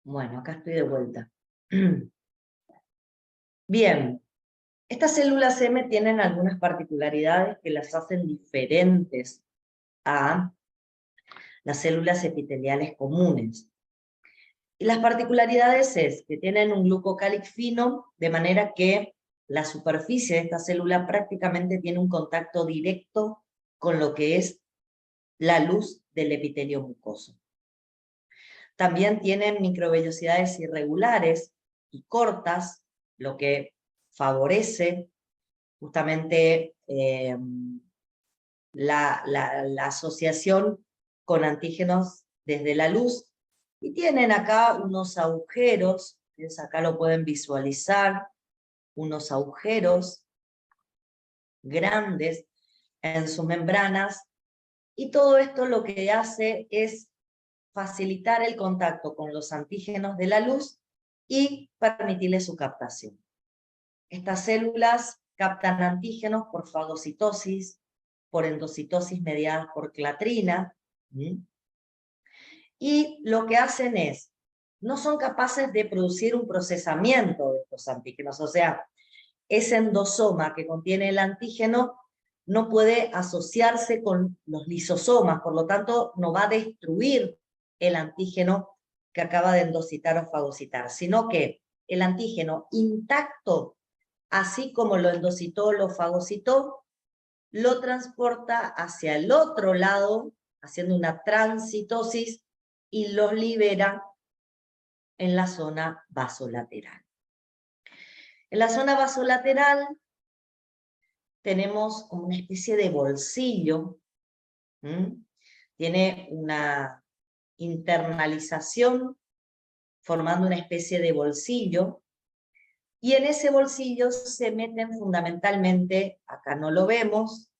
Bueno, acá estoy de vuelta. Bien, estas células M tienen algunas particularidades que las hacen diferentes a las células epiteliales comunes. Y las particularidades es que tienen un glucocálix fino, de manera que la superficie de esta célula prácticamente tiene un contacto directo con lo que es la luz del epitelio mucoso. También tienen microvellosidades irregulares y cortas, lo que favorece justamente la asociación con antígenos desde la luz. Y tienen acá unos agujeros, ustedes acá lo pueden visualizar, unos agujeros grandes en sus membranas, y todo esto lo que hace es facilitar el contacto con los antígenos de la luz y permitirle su captación. Estas células captan antígenos por fagocitosis, por endocitosis mediadas por clatrina, y lo que hacen es, no son capaces de producir un procesamiento de estos antígenos, o sea, ese endosoma que contiene el antígeno no puede asociarse con los lisosomas, por lo tanto no va a destruir el antígeno que acaba de endocitar o fagocitar, sino que el antígeno intacto, así como lo endocitó, lo fagocitó, lo transporta hacia el otro lado, haciendo una transitosis, y los libera en la zona vasolateral. En la zona vasolateral tenemos como una especie de bolsillo, tiene una internalización formando una especie de bolsillo, y en ese bolsillo se meten fundamentalmente, acá no lo vemos,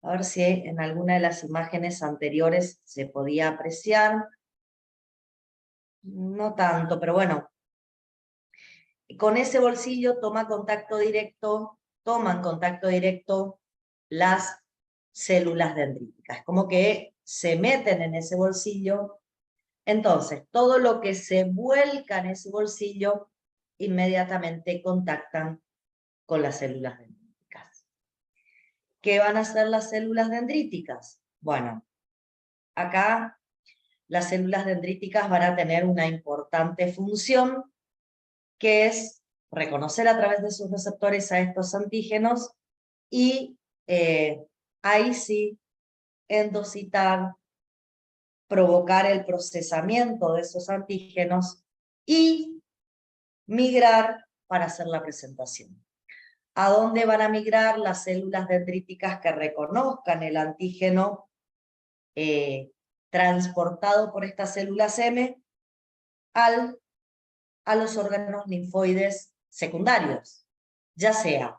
a ver si en alguna de las imágenes anteriores se podía apreciar, no tanto, pero bueno, con ese bolsillo toman contacto directo las células dendríticas, como que se meten en ese bolsillo. Entonces, todo lo que se vuelca en ese bolsillo inmediatamente contactan con las células dendríticas. ¿Qué van a hacer las células dendríticas? Bueno, acá las células dendríticas van a tener una importante función, que es reconocer a través de sus receptores a estos antígenos y ahí sí endocitar, provocar el procesamiento de esos antígenos y migrar para hacer la presentación. ¿A dónde van a migrar las células dendríticas que reconozcan el antígeno transportado por estas células M? A los órganos linfoides secundarios, ya sea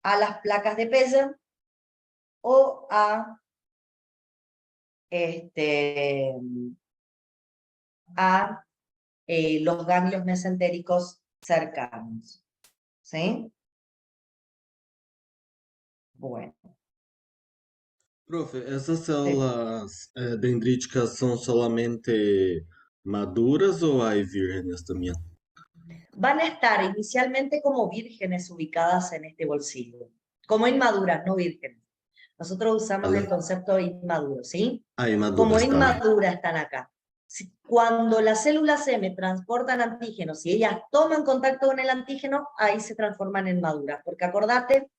a las placas de Peyer o a los ganglios mesentéricos cercanos. ¿Sí? Bueno. Profe, ¿esas células dendríticas son solamente maduras o hay vírgenes también? Van a estar inicialmente como vírgenes ubicadas en este bolsillo, como inmaduras, no vírgenes. Nosotros usamos el concepto de inmaduro, ¿sí? Como inmaduras están acá. Cuando las células M transportan antígenos y ellas toman contacto con el antígeno, ahí se transforman en maduras, porque acordate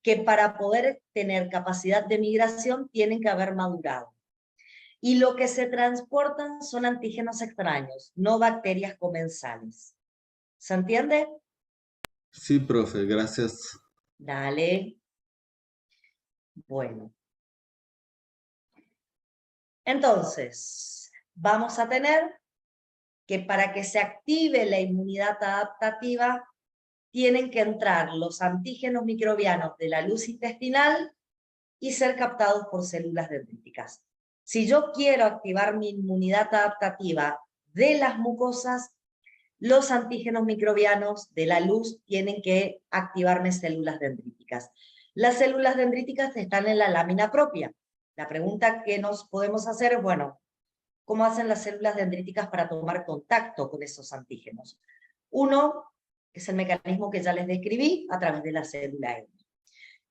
que para poder tener capacidad de migración tienen que haber madurado. Y lo que se transportan son antígenos extraños, no bacterias comensales. ¿Se entiende? Sí, profe, gracias. Dale. Bueno. Entonces, vamos a tener que para que se active la inmunidad adaptativa, tienen que entrar los antígenos microbianos de la luz intestinal y ser captados por células dendríticas. Si yo quiero activar mi inmunidad adaptativa de las mucosas, los antígenos microbianos de la luz tienen que activarme células dendríticas. Las células dendríticas están en la lámina propia. La pregunta que nos podemos hacer es, bueno, cómo hacen las células dendríticas para tomar contacto con esos antígenos. Uno es el mecanismo que ya les describí a través de la célula M.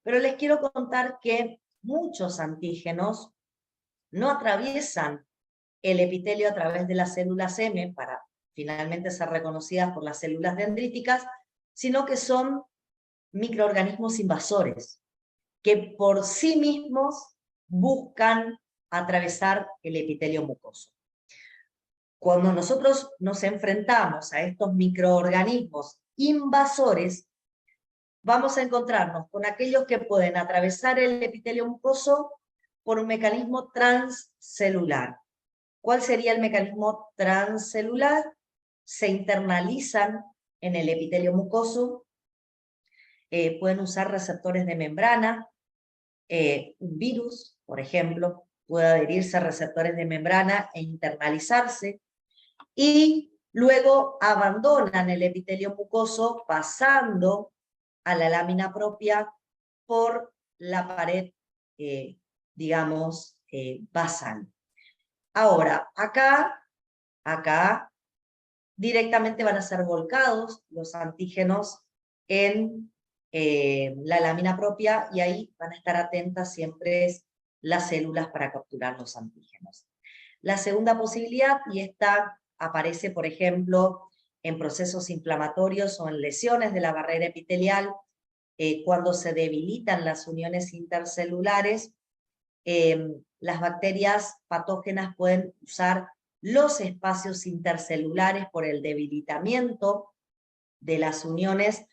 Pero les quiero contar que muchos antígenos no atraviesan el epitelio a través de las células M para finalmente ser reconocidas por las células dendríticas, sino que son microorganismos invasores, que por sí mismos buscan atravesar el epitelio mucoso. Cuando nosotros nos enfrentamos a estos microorganismos invasores, vamos a encontrarnos con aquellos que pueden atravesar el epitelio mucoso por un mecanismo transcelular. ¿Cuál sería el mecanismo transcelular? Se internalizan en el epitelio mucoso, pueden usar receptores de membrana, un virus, por ejemplo, puede adherirse a receptores de membrana e internalizarse, y luego abandonan el epitelio mucoso pasando a la lámina propia por la pared, digamos, basal. Ahora, acá directamente van a ser volcados los antígenos en la lámina propia, y ahí van a estar atentas siempre las células para capturar los antígenos. La segunda posibilidad, y esta aparece, por ejemplo, en procesos inflamatorios o en lesiones de la barrera epitelial, cuando se debilitan las uniones intercelulares, las bacterias patógenas pueden usar los espacios intercelulares por el debilitamiento de las uniones,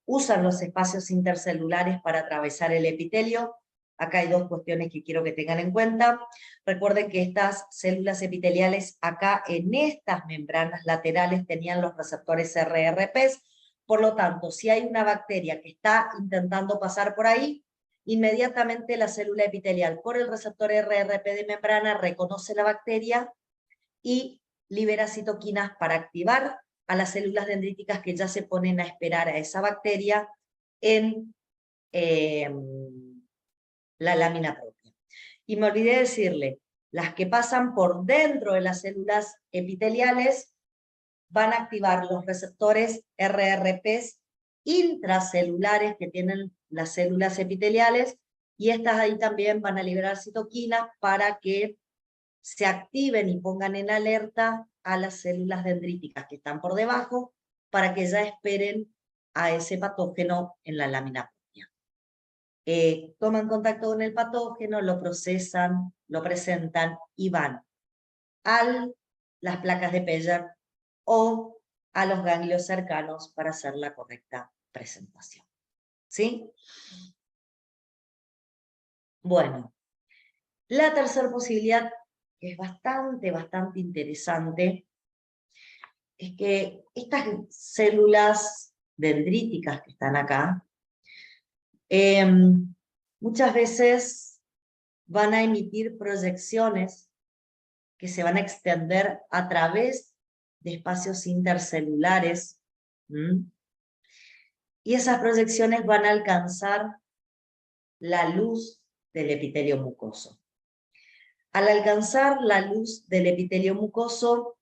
usan los espacios intercelulares para atravesar el epitelio. Acá hay dos cuestiones que quiero que tengan en cuenta. Recuerden que estas células epiteliales acá en estas membranas laterales tenían los receptores RRPs, por lo tanto, si hay una bacteria que está intentando pasar por ahí, inmediatamente la célula epitelial por el receptor RRP de membrana reconoce la bacteria y libera citoquinas para activar a las células dendríticas que ya se ponen a esperar a esa bacteria en la lámina propia. Y me olvidé decirle, las que pasan por dentro de las células epiteliales van a activar los receptores RRPs intracelulares que tienen las células epiteliales, y estas ahí también van a liberar citoquinas para que se activen y pongan en alerta a las células dendríticas que están por debajo, para que ya esperen a ese patógeno en la lámina propia. Toman contacto con el patógeno, lo procesan, lo presentan y van a las placas de Peyer o a los ganglios cercanos para hacer la correcta presentación. ¿Sí? Bueno, la tercera posibilidad, que es bastante interesante, es que estas células dendríticas que están acá, muchas veces van a emitir proyecciones que se van a extender a través de espacios intercelulares, y esas proyecciones van a alcanzar la luz del epitelio mucoso. Al alcanzar la luz del epitelio mucoso,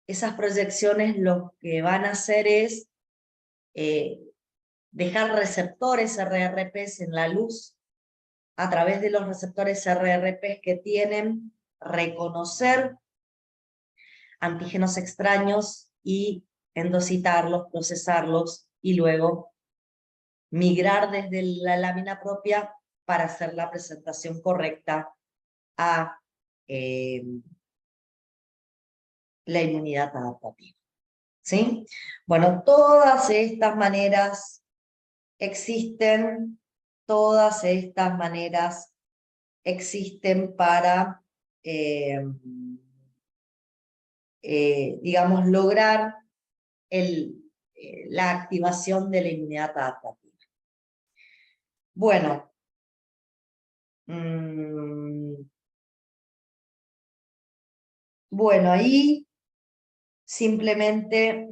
esas proyecciones lo que van a hacer es dejar receptores RRPs en la luz, a través de los receptores RRPs que tienen, reconocer antígenos extraños y endocitarlos, procesarlos, y luego migrar desde la lámina propia para hacer la presentación correcta a la inmunidad adaptativa. ¿Sí? Bueno, todas estas maneras existen, para, digamos, lograr la activación de la inmunidad adaptativa. Bueno, bueno, ahí simplemente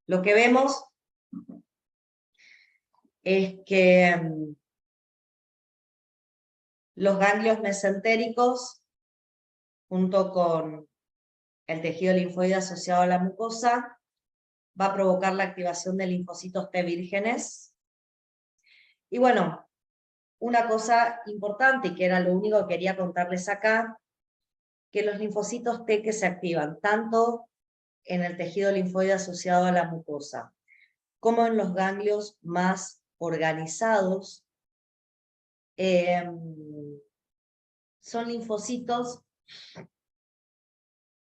lo que vemos es que los ganglios mesentéricos, junto con el tejido linfoide asociado a la mucosa va a provocar la activación de linfocitos T vírgenes. Y bueno, una cosa importante, y que era lo único que quería contarles acá, que los linfocitos T que se activan tanto en el tejido linfoide asociado a la mucosa, como en los ganglios más organizados, son linfocitos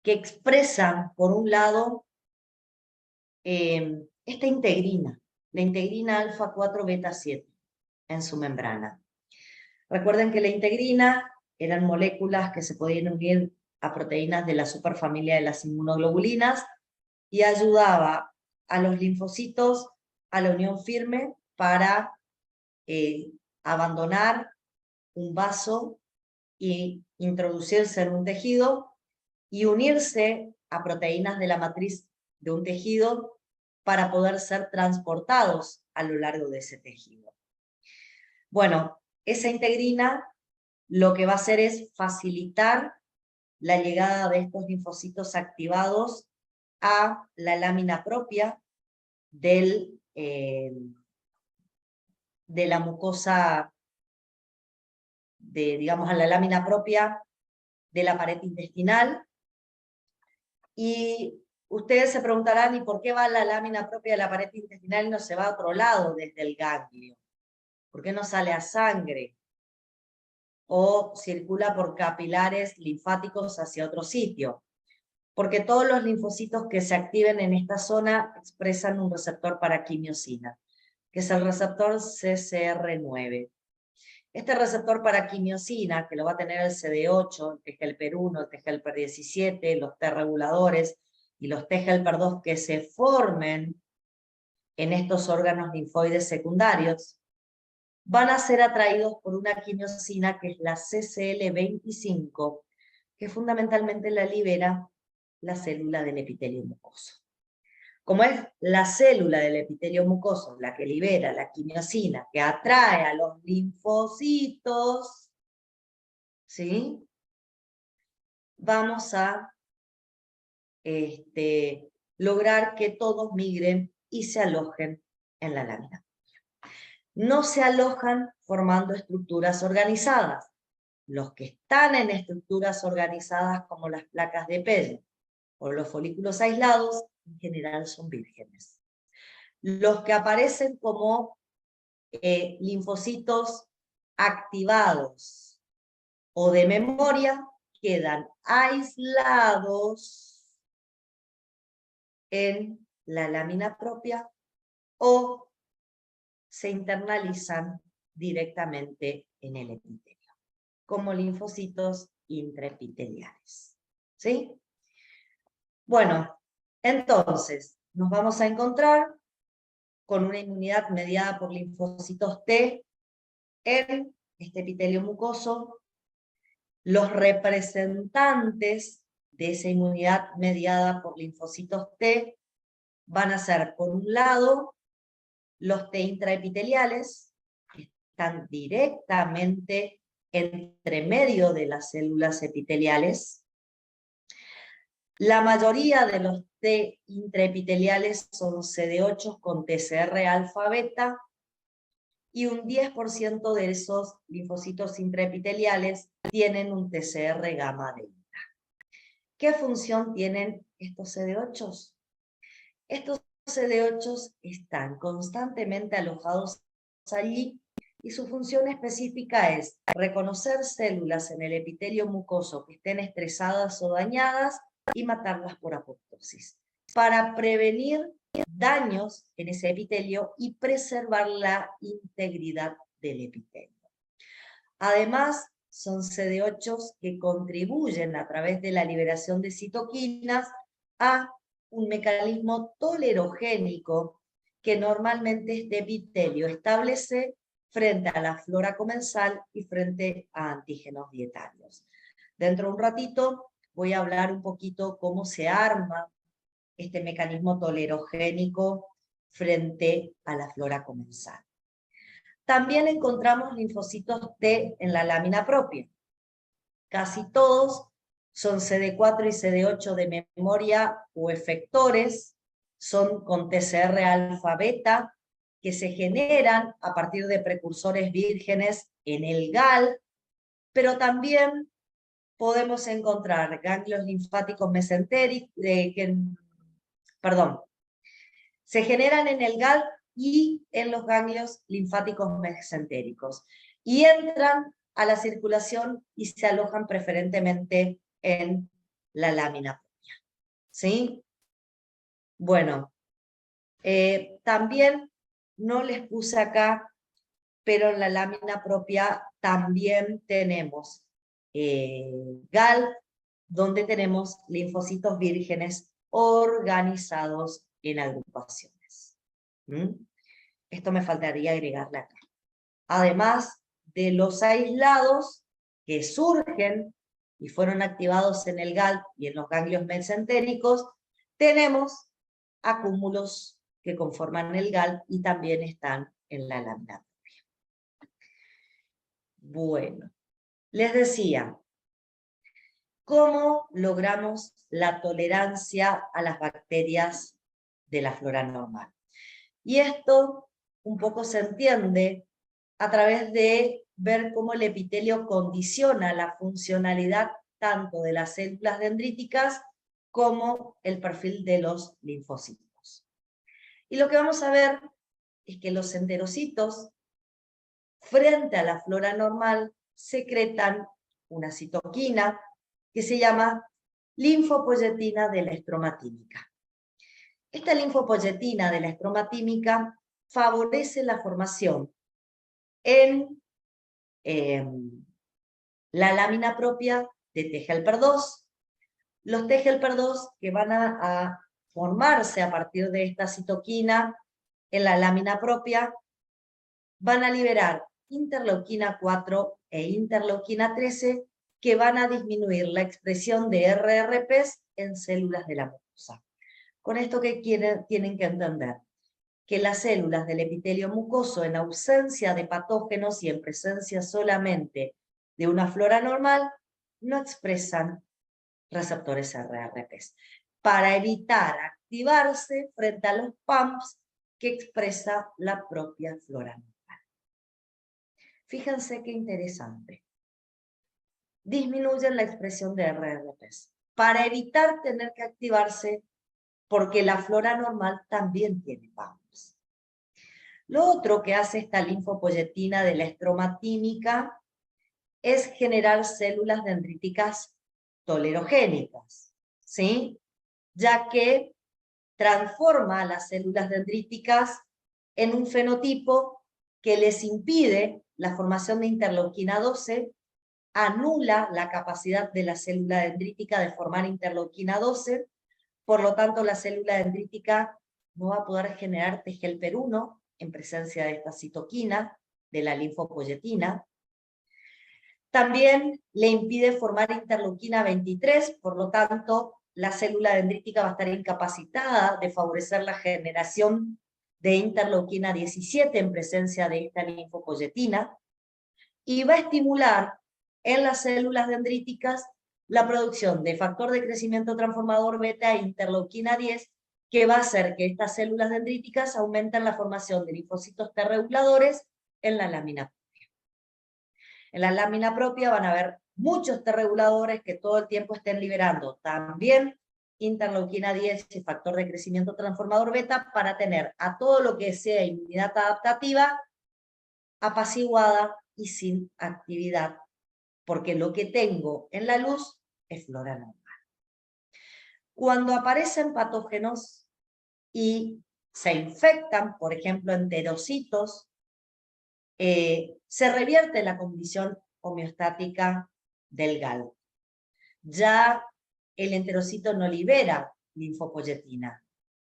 que expresan, por un lado, esta integrina, la integrina alfa 4 beta 7, en su membrana. Recuerden que la integrina eran moléculas que se podían unir a proteínas de la superfamilia de las inmunoglobulinas y ayudaba a los linfocitos a la unión firme para abandonar un vaso y introducirse en un tejido y unirse a proteínas de la matriz de un tejido para poder ser transportados a lo largo de ese tejido. Bueno, esa integrina lo que va a hacer es facilitar la llegada de estos linfocitos activados a la lámina propia de la mucosa, digamos, a la lámina propia de la pared intestinal. Y ustedes se preguntarán, ¿y por qué va a la lámina propia de la pared intestinal y no se va a otro lado desde el ganglio? ¿Por qué no sale a sangre? O circula por capilares linfáticos hacia otro sitio. Porque todos los linfocitos que se activen en esta zona expresan un receptor para quimiosina, que es el receptor CCR9. Este receptor para quimiosina, que lo va a tener el CD8, el T-helper1, el T-helper17, los T reguladores y los T-helper2 que se formen en estos órganos linfoides secundarios, van a ser atraídos por una quimiosina que es la CCL25, que fundamentalmente la libera la célula del epitelio mucoso. Como es la célula del epitelio mucoso la que libera la quimiosina, que atrae a los linfocitos, ¿sí? Vamos a lograr que todos migren y se alojen en la lámina. No se alojan formando estructuras organizadas. Los que están en estructuras organizadas como las placas de Pell o los folículos aislados, en general son vírgenes. Los que aparecen como linfocitos activados o de memoria quedan aislados en la lámina propia o se internalizan directamente en el epitelio, como linfocitos intraepiteliales. ¿Sí? Bueno, entonces, nos vamos a encontrar con una inmunidad mediada por linfocitos T en este epitelio mucoso. Los representantes de esa inmunidad mediada por linfocitos T van a ser, por un lado, los T intraepiteliales, que están directamente entre medio de las células epiteliales. La mayoría de los T intraepiteliales son CD8 con TCR alfa beta, y un 10% de esos linfocitos intraepiteliales tienen un TCR gamma delta. ¿Qué función tienen estos CD8? Estos CD8 están constantemente alojados allí y su función específica es reconocer células en el epitelio mucoso que estén estresadas o dañadas y matarlas por apoptosis, para prevenir daños en ese epitelio y preservar la integridad del epitelio. Además, son CD8 que contribuyen a través de la liberación de citoquinas a un mecanismo tolerogénico que normalmente este epitelio establece frente a la flora comensal y frente a antígenos dietarios. Dentro de un ratito voy a hablar un poquito cómo se arma este mecanismo tolerogénico frente a la flora comensal. También encontramos linfocitos T en la lámina propia. Casi todos son CD4 y CD8 de memoria o efectores, son con TCR alfa beta, que se generan a partir de precursores vírgenes en el GAL, pero también podemos encontrar ganglios linfáticos mesentéricos, se generan en el GAL y en los ganglios linfáticos mesentéricos, y entran a la circulación y se alojan preferentemente en la lámina propia. ¿Sí? Bueno, también no les puse acá, pero en la lámina propia también tenemos GAL, donde tenemos linfocitos vírgenes organizados en agrupaciones. Esto me faltaría agregarle acá. Además de los aislados que surgen y fueron activados en el GAL y en los ganglios mesentéricos, tenemos acúmulos que conforman el GAL y también están en la lámina propia. Bueno, les decía, ¿cómo logramos la tolerancia a las bacterias de la flora normal? Y esto un poco se entiende a través de ver cómo el epitelio condiciona la funcionalidad tanto de las células dendríticas como el perfil de los linfocitos. Y lo que vamos a ver es que los enterocitos, frente a la flora normal, secretan una citoquina que se llama linfopoyetina de la estromatímica. Esta linfopoyetina de la estromatímica favorece la formación en la lámina propia de TGLPER2. Los TGLPER2 que van a formarse a partir de esta citoquina en la lámina propia van a liberar interleuquina 4 e interleuquina 13, que van a disminuir la expresión de RRPs en células de la mucosa. Con esto, ¿qué tienen que entender? Que las células del epitelio mucoso, en ausencia de patógenos y en presencia solamente de una flora normal, no expresan receptores RRPs, para evitar activarse frente a los PAMPs que expresa la propia flora normal. Fíjense qué interesante. Disminuyen la expresión de RRPs, para evitar tener que activarse, porque la flora normal también tiene PAMPs. Lo otro que hace esta linfopoyetina de la estromatímica es generar células dendríticas tolerogénicas, ¿sí? Ya que transforma a las células dendríticas en un fenotipo que les impide la formación de interleuquina 12, anula la capacidad de la célula dendrítica de formar interleuquina 12, por lo tanto la célula dendrítica no va a poder generar TGLPER1 en presencia de esta citoquina, de la linfopoyetina. También le impide formar interleuquina 23, por lo tanto la célula dendrítica va a estar incapacitada de favorecer la generación de interleuquina 17 en presencia de esta linfopoyetina, y va a estimular en las células dendríticas la producción de factor de crecimiento transformador beta e interleuquina 10, que va a hacer que estas células dendríticas aumenten la formación de linfocitos T reguladores en la lámina propia. En la lámina propia van a haber muchos T reguladores que todo el tiempo estén liberando también interleuquina 10 y factor de crecimiento transformador beta, para tener a todo lo que sea inmunidad adaptativa apaciguada y sin actividad, porque lo que tengo en la luz es flora normal. Cuando aparecen patógenos y se infectan, por ejemplo, enterocitos, se revierte la condición homeostática del GAL. Ya el enterocito no libera linfopoyetina,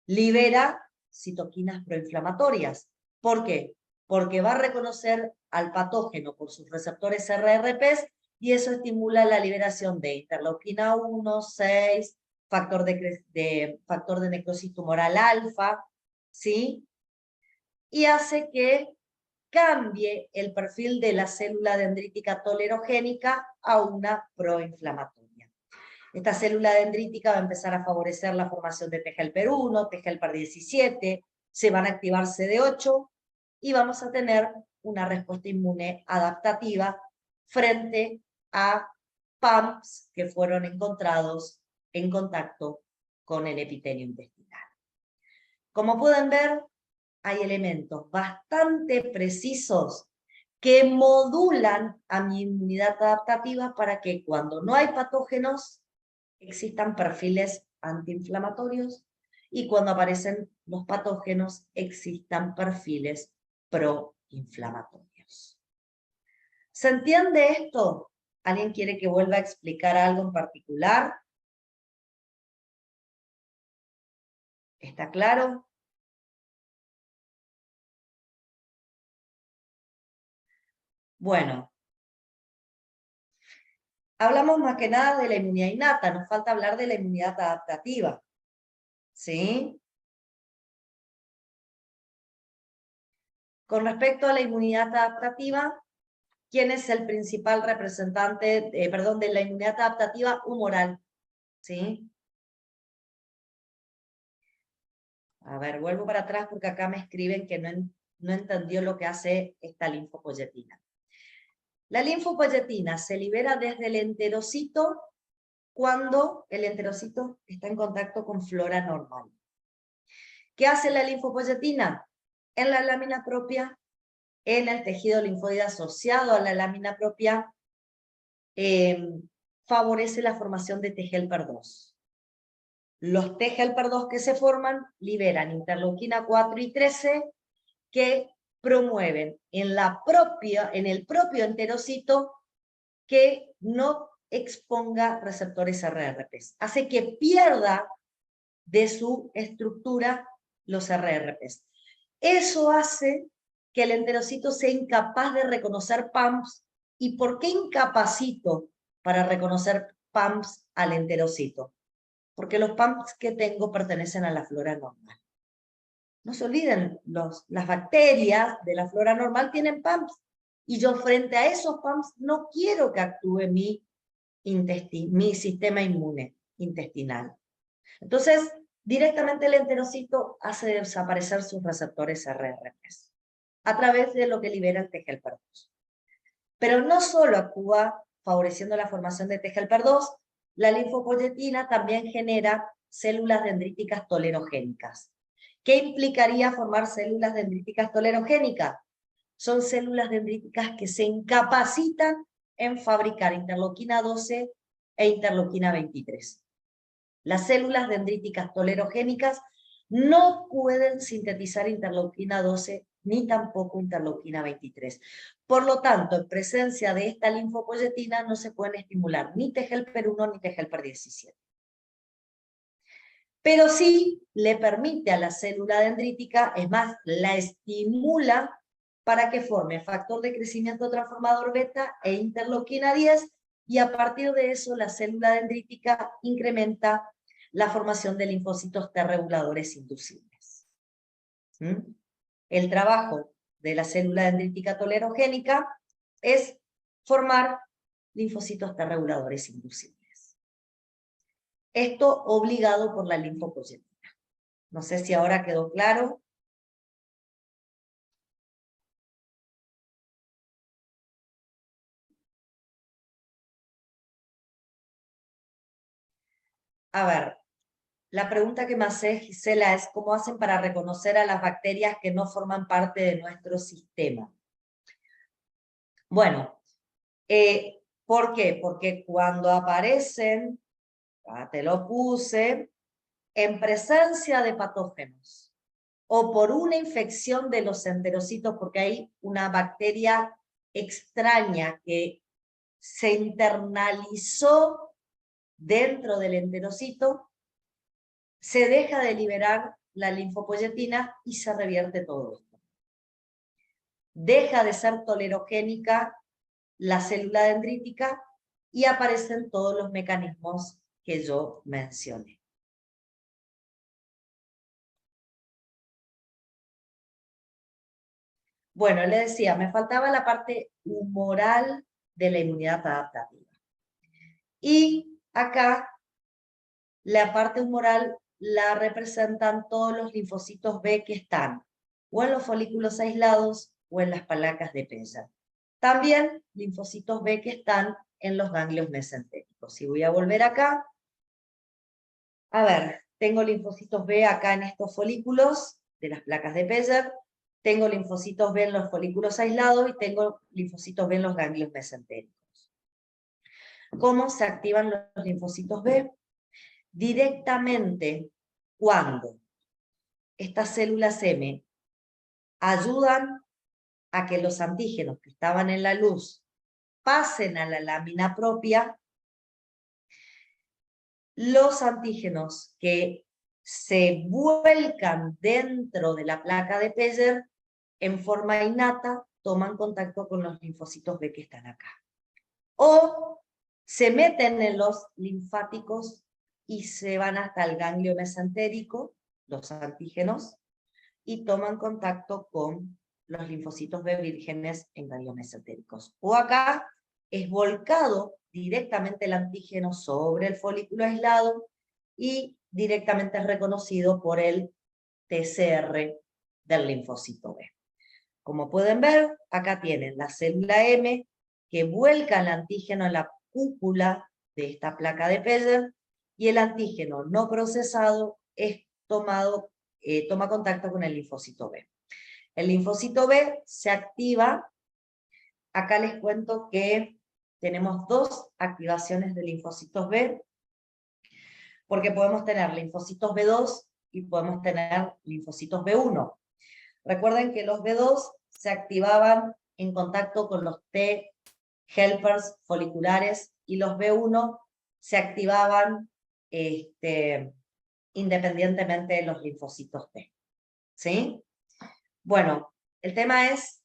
libera citoquinas proinflamatorias. ¿Por qué? Porque va a reconocer al patógeno por sus receptores RRPs, y eso estimula la liberación de interleuquina 1, 6, factor de necrosis tumoral alfa, ¿sí? Y hace que cambie el perfil de la célula dendrítica tolerogénica a una proinflamatoria. Esta célula dendrítica va a empezar a favorecer la formación de T-helper 1, T-helper 17, se van a activar CD8 y vamos a tener una respuesta inmune adaptativa frente a PAMPs que fueron encontrados en contacto con el epitelio intestinal. Como pueden ver, hay elementos bastante precisos que modulan a mi inmunidad adaptativa para que cuando no hay patógenos existan perfiles antiinflamatorios y cuando aparecen los patógenos existan perfiles proinflamatorios. ¿Se entiende esto? ¿Alguien quiere que vuelva a explicar algo en particular? ¿Está claro? Bueno, hablamos más que nada de la inmunidad innata, nos falta hablar de la inmunidad adaptativa. ¿Sí? Con respecto a la inmunidad adaptativa, ¿quién es el principal representante, de la inmunidad adaptativa humoral? ¿Sí? A ver, vuelvo para atrás porque acá me escriben que no entendió lo que hace esta linfopoyetina. La linfopoyetina se libera desde el enterocito cuando el enterocito está en contacto con flora normal. ¿Qué hace la linfopoyetina? En la lámina propia, en el tejido linfoide asociado a la lámina propia, favorece la formación de T-helper 2. Los T-helper 2 que se forman liberan interleuquina 4 y 13 que promueven en el propio enterocito que no exponga receptores RRPs. Hace que pierda de su estructura los RRPs. Eso hace que el enterocito sea incapaz de reconocer PAMPs. ¿Y por qué incapacito para reconocer PAMPs al enterocito? Porque los PAMPs que tengo pertenecen a la flora normal. No se olviden, las bacterias de la flora normal tienen PAMPs. Y yo frente a esos PAMPs no quiero que actúe mi sistema inmune intestinal. Entonces, directamente el enterocito hace desaparecer sus receptores RRPs a través de lo que libera el T-helper 2. Pero no solo actúa favoreciendo la formación de T-helper 2, la linfopoyetina también genera células dendríticas tolerogénicas. ¿Qué implicaría formar células dendríticas tolerogénicas? Son células dendríticas que se incapacitan en fabricar interleuquina 12 e interleuquina 23. Las células dendríticas tolerogénicas no pueden sintetizar interleuquina 12 ni tampoco interleuquina 23. Por lo tanto, en presencia de esta linfopoyetina no se pueden estimular ni T-helper 1 ni T-helper 17. Pero sí le permite a la célula dendrítica, es más, la estimula para que forme factor de crecimiento transformador beta e interleuquina 10, y a partir de eso la célula dendrítica incrementa la formación de linfocitos T reguladores inducibles. El trabajo de la célula dendrítica tolerogénica es formar linfocitos T reguladores inducibles. Esto obligado por la linfopoyetina. No sé si ahora quedó claro. A ver, la pregunta que me hace Gisela es ¿cómo hacen para reconocer a las bacterias que no forman parte de nuestro sistema? Bueno, ¿por qué? Porque cuando aparecen, te lo puse, en presencia de patógenos o por una infección de los enterocitos, porque hay una bacteria extraña que se internalizó dentro del enterocito, se deja de liberar la linfopoyetina y se revierte todo esto. Deja de ser tolerogénica la célula dendrítica y aparecen todos los mecanismos que yo mencioné. Bueno, le decía, me faltaba la parte humoral de la inmunidad adaptativa. Y acá La parte humoral la representan todos los linfocitos B que están o en los folículos aislados o en las placas de Peyer. También linfocitos B que están en los ganglios mesentéricos. Si voy a volver acá, a ver, tengo linfocitos B acá en estos folículos de las placas de Peyer, tengo linfocitos B en los folículos aislados y tengo linfocitos B en los ganglios mesentéricos. ¿Cómo se activan los linfocitos B? Directamente cuando estas células M ayudan a que los antígenos que estaban en la luz pasen a la lámina propia, los antígenos que se vuelcan dentro de la placa de Peyer en forma innata toman contacto con los linfocitos B que están acá. O se meten en los linfáticos y se van hasta el ganglio mesentérico, los antígenos, y toman contacto con los linfocitos B vírgenes en ganglios mesentéricos. O acá es volcado directamente el antígeno sobre el folículo aislado y directamente es reconocido por el TCR del linfocito B. Como pueden ver, acá tienen la célula M que vuelca el antígeno en la cúpula de esta placa de Peyer y el antígeno no procesado es toma contacto con el linfocito B. El linfocito B se activa, acá les cuento que tenemos dos activaciones de linfocitos B, porque podemos tener linfocitos B2 y podemos tener linfocitos B1. Recuerden que los B2 se activaban en contacto con los T helpers foliculares y los B1 se activaban independientemente de los linfocitos T. ¿Sí? Bueno, el tema es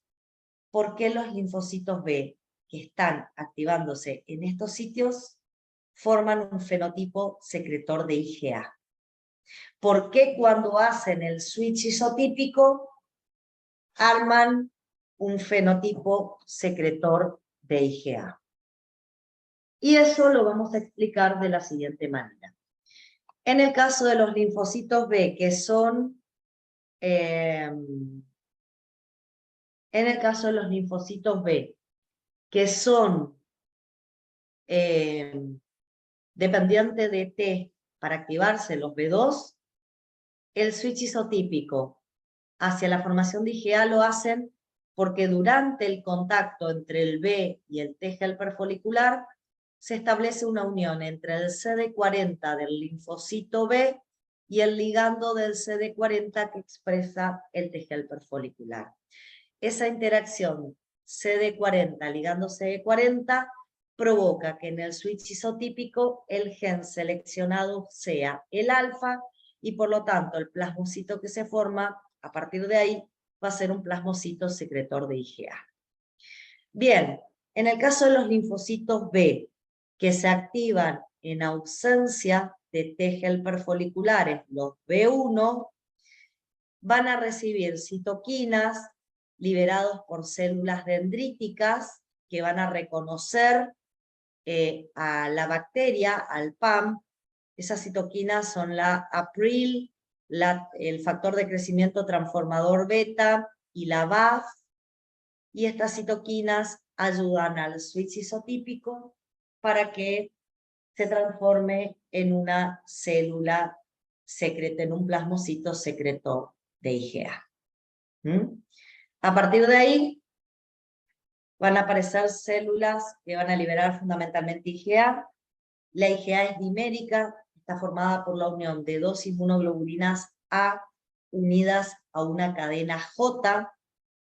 por qué los linfocitos B que están activándose en estos sitios forman un fenotipo secretor de IgA. ¿Por qué cuando hacen el switch isotípico arman un fenotipo secretor de IgA? Y eso lo vamos a explicar de la siguiente manera. En el caso de los linfocitos B, que son, dependientes de T para activarse los B2, el switch isotípico hacia la formación de IgA lo hacen porque durante el contacto entre el B y el T helper folicular se establece una unión entre el CD40 del linfocito B y el ligando del CD40 que expresa el T helper folicular. Esa interacción CD40 ligando CD40 provoca que en el switch isotípico el gen seleccionado sea el alfa y por lo tanto el plasmocito que se forma a partir de ahí va a ser un plasmocito secretor de IgA. Bien, en el caso de los linfocitos B que se activan en ausencia de T helper foliculares, los B1, van a recibir citoquinas liberados por células dendríticas que van a reconocer a la bacteria, al PAM. Esas citoquinas son la APRIL, el factor de crecimiento transformador beta y la BAF, y estas citoquinas ayudan al switch isotípico para que se transforme en una célula secreta, en un plasmocito secretor de IgA. A partir de ahí van a aparecer células que van a liberar fundamentalmente IgA. La IgA es dimérica, está formada por la unión de dos inmunoglobulinas A unidas a una cadena J.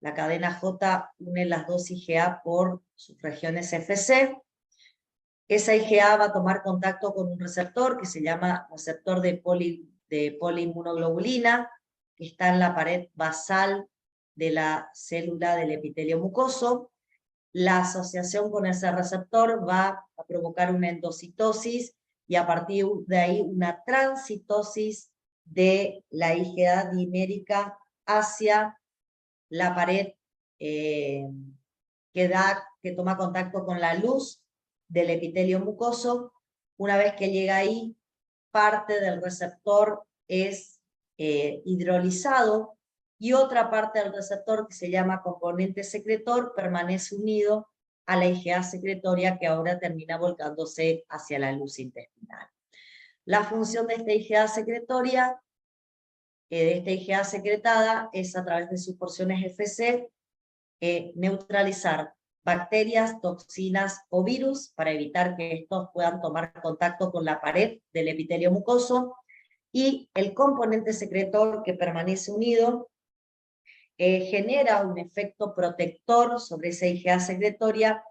La cadena J une las dos IgA por sus regiones Fc. Esa IgA va a tomar contacto con un receptor que se llama receptor de poliinmunoglobulina, que está en la pared basal de la célula del epitelio mucoso. La asociación con ese receptor va a provocar una endocitosis y a partir de ahí una transitosis de la IgA dimérica hacia la pared que toma contacto con la luz del epitelio mucoso. Una vez que llega ahí, parte del receptor es hidrolizado y otra parte del receptor, que se llama componente secretor, permanece unido a la IgA secretoria, que ahora termina volcándose hacia la luz intestinal. La función de esta IgA secretoria, de esta IgA secretada, es a través de sus porciones Fc, neutralizar bacterias, toxinas o virus para evitar que estos puedan tomar contacto con la pared del epitelio mucoso, y el componente secretor, que permanece unido, genera un efecto protector sobre esa IgA secretoria,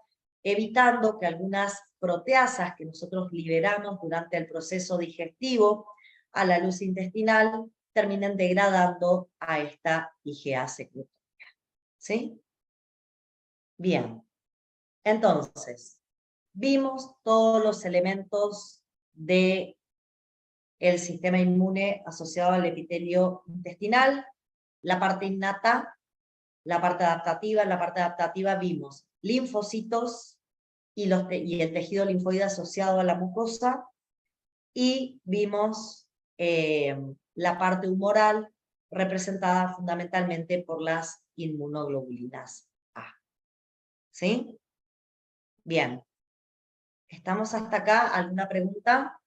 evitando que algunas proteasas que nosotros liberamos durante el proceso digestivo a la luz intestinal terminen degradando a esta IgA secretoria. ¿Sí? Bien. Entonces, vimos todos los elementos del sistema inmune asociado al epitelio intestinal, la parte innata, la parte adaptativa. En la parte adaptativa vimos linfocitos y el tejido linfoide asociado a la mucosa, y vimos la parte humoral, representada fundamentalmente por las inmunoglobulinas A. ¿Sí? Bien. ¿Estamos hasta acá? ¿Alguna pregunta?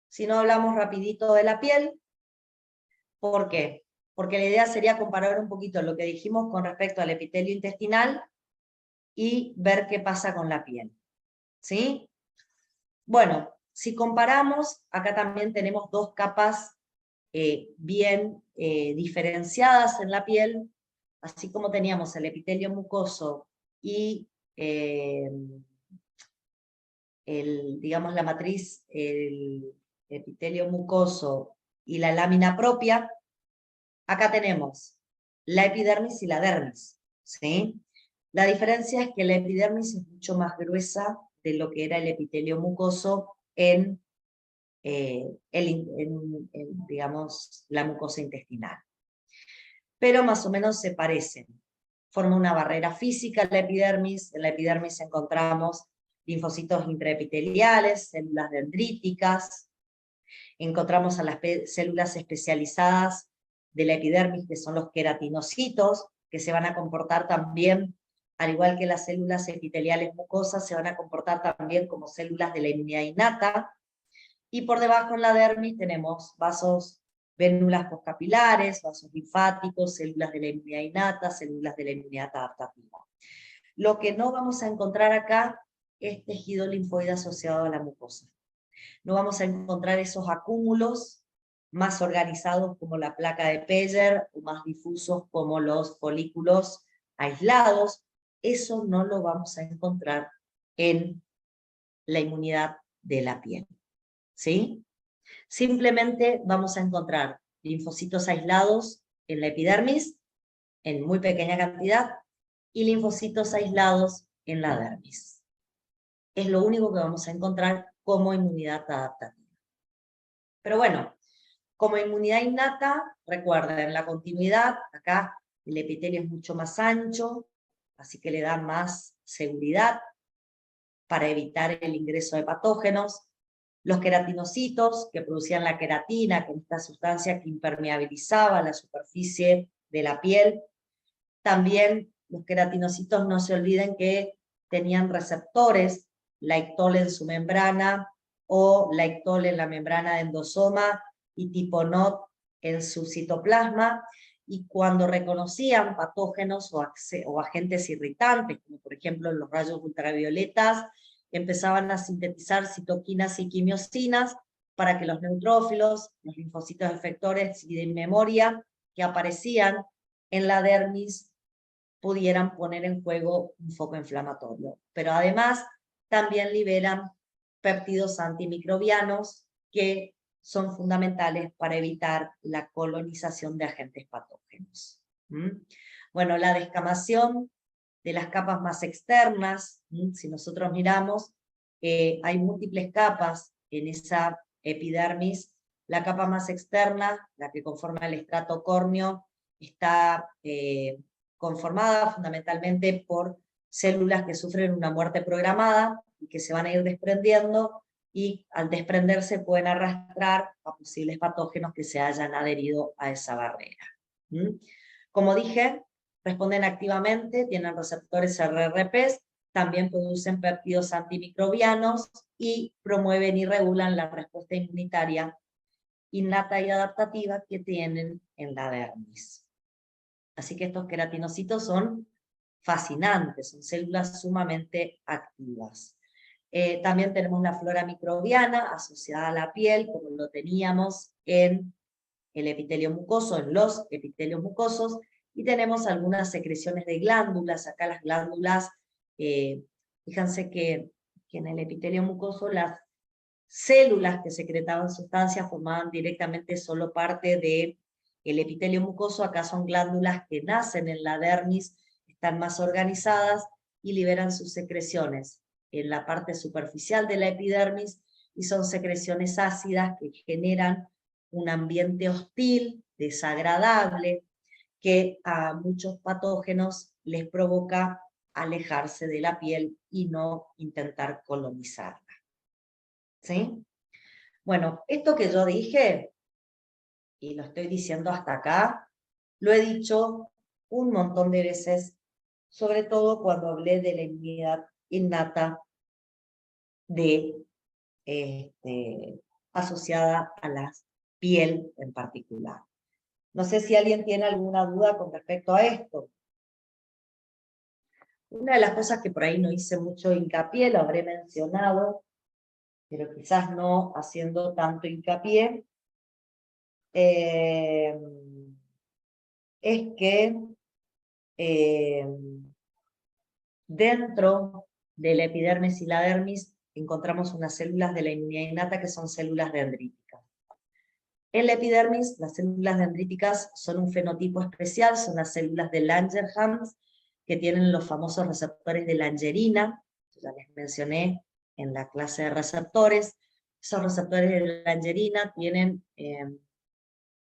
Si no, hablamos rapidito de la piel. ¿Por qué? Porque la idea sería comparar un poquito lo que dijimos con respecto al epitelio intestinal y ver qué pasa con la piel. ¿Sí? Bueno, si comparamos, acá también tenemos dos capas bien diferenciadas en la piel, así como teníamos el epitelio mucoso y digamos la matriz, el epitelio mucoso y la lámina propia. Acá tenemos la epidermis y la dermis, ¿sí? La diferencia es que la epidermis es mucho más gruesa de lo que era el epitelio mucoso en digamos, la mucosa intestinal. Pero más o menos se parecen. Forma una barrera física la epidermis. En la epidermis encontramos linfocitos intraepiteliales, células dendríticas. Encontramos a las células especializadas de la epidermis, que son los queratinocitos, que se van a comportar también, al igual que las células epiteliales mucosas, se van a comportar también como células de la inmunidad innata. Y por debajo en la dermis tenemos vasos, vénulas postcapilares, vasos linfáticos, células de la inmunidad innata, células de la inmunidad adaptativa. Lo que no vamos a encontrar acá es tejido linfoide asociado a la mucosa. No vamos a encontrar esos acúmulos más organizados como la placa de Peyer, o más difusos como los folículos aislados. Eso no lo vamos a encontrar en la inmunidad de la piel. ¿Sí? Simplemente vamos a encontrar linfocitos aislados en la epidermis, en muy pequeña cantidad, y linfocitos aislados en la dermis. Es lo único que vamos a encontrar como inmunidad adaptativa. Pero bueno, como inmunidad innata, recuerden la continuidad. Acá el epitelio es mucho más ancho, así que le da más seguridad para evitar el ingreso de patógenos. Los queratinocitos, que producían la queratina, que es esta sustancia que impermeabilizaba la superficie de la piel. También los queratinocitos, no se olviden que tenían receptores, Laetol en su membrana, o Laetol en la membrana de endosoma, y tipo NOT en su citoplasma, y cuando reconocían patógenos o agentes irritantes, como por ejemplo los rayos ultravioletas, empezaban a sintetizar citoquinas y quimiosinas para que los neutrófilos, los linfocitos efectores y de memoria que aparecían en la dermis pudieran poner en juego un foco inflamatorio. Pero además también liberan péptidos antimicrobianos que son fundamentales para evitar la colonización de agentes patógenos. Bueno, la descamación de las capas más externas, si nosotros miramos, hay múltiples capas en esa epidermis. La capa más externa, la que conforma el estrato córneo, está conformada fundamentalmente por células que sufren una muerte programada y que se van a ir desprendiendo, y al desprenderse pueden arrastrar a posibles patógenos que se hayan adherido a esa barrera. Como dije, responden activamente, tienen receptores RRPs, también producen péptidos antimicrobianos y promueven y regulan la respuesta inmunitaria innata y adaptativa que tienen en la dermis. Así que estos queratinocitos son fascinantes, son células sumamente activas. También tenemos la flora microbiana asociada a la piel, como lo teníamos en el epitelio mucoso, en los epitelios mucosos, y tenemos algunas secreciones de glándulas. Acá las glándulas, fíjense que en el epitelio mucoso las células que secretaban sustancias formaban directamente solo parte del epitelio mucoso. Acá son glándulas que nacen en la dermis, están más organizadas y liberan sus secreciones en la parte superficial de la epidermis, y son secreciones ácidas que generan un ambiente hostil, desagradable, que a muchos patógenos les provoca alejarse de la piel y no intentar colonizarla. ¿Sí? Bueno, esto que yo dije, y lo estoy diciendo hasta acá, lo he dicho un montón de veces, sobre todo cuando hablé de la inmunidad innata asociada a la piel en particular. No sé si alguien tiene alguna duda con respecto a esto. Una de las cosas que por ahí no hice mucho hincapié, lo habré mencionado, pero quizás no haciendo tanto hincapié, es que dentro de la epidermis y la dermis encontramos unas células de la inmunidad innata que son células dendríticas. En la epidermis, las células dendríticas son un fenotipo especial, son las células de Langerhans, que tienen los famosos receptores de Langerina, ya les mencioné en la clase de receptores. Esos receptores de Langerina tienen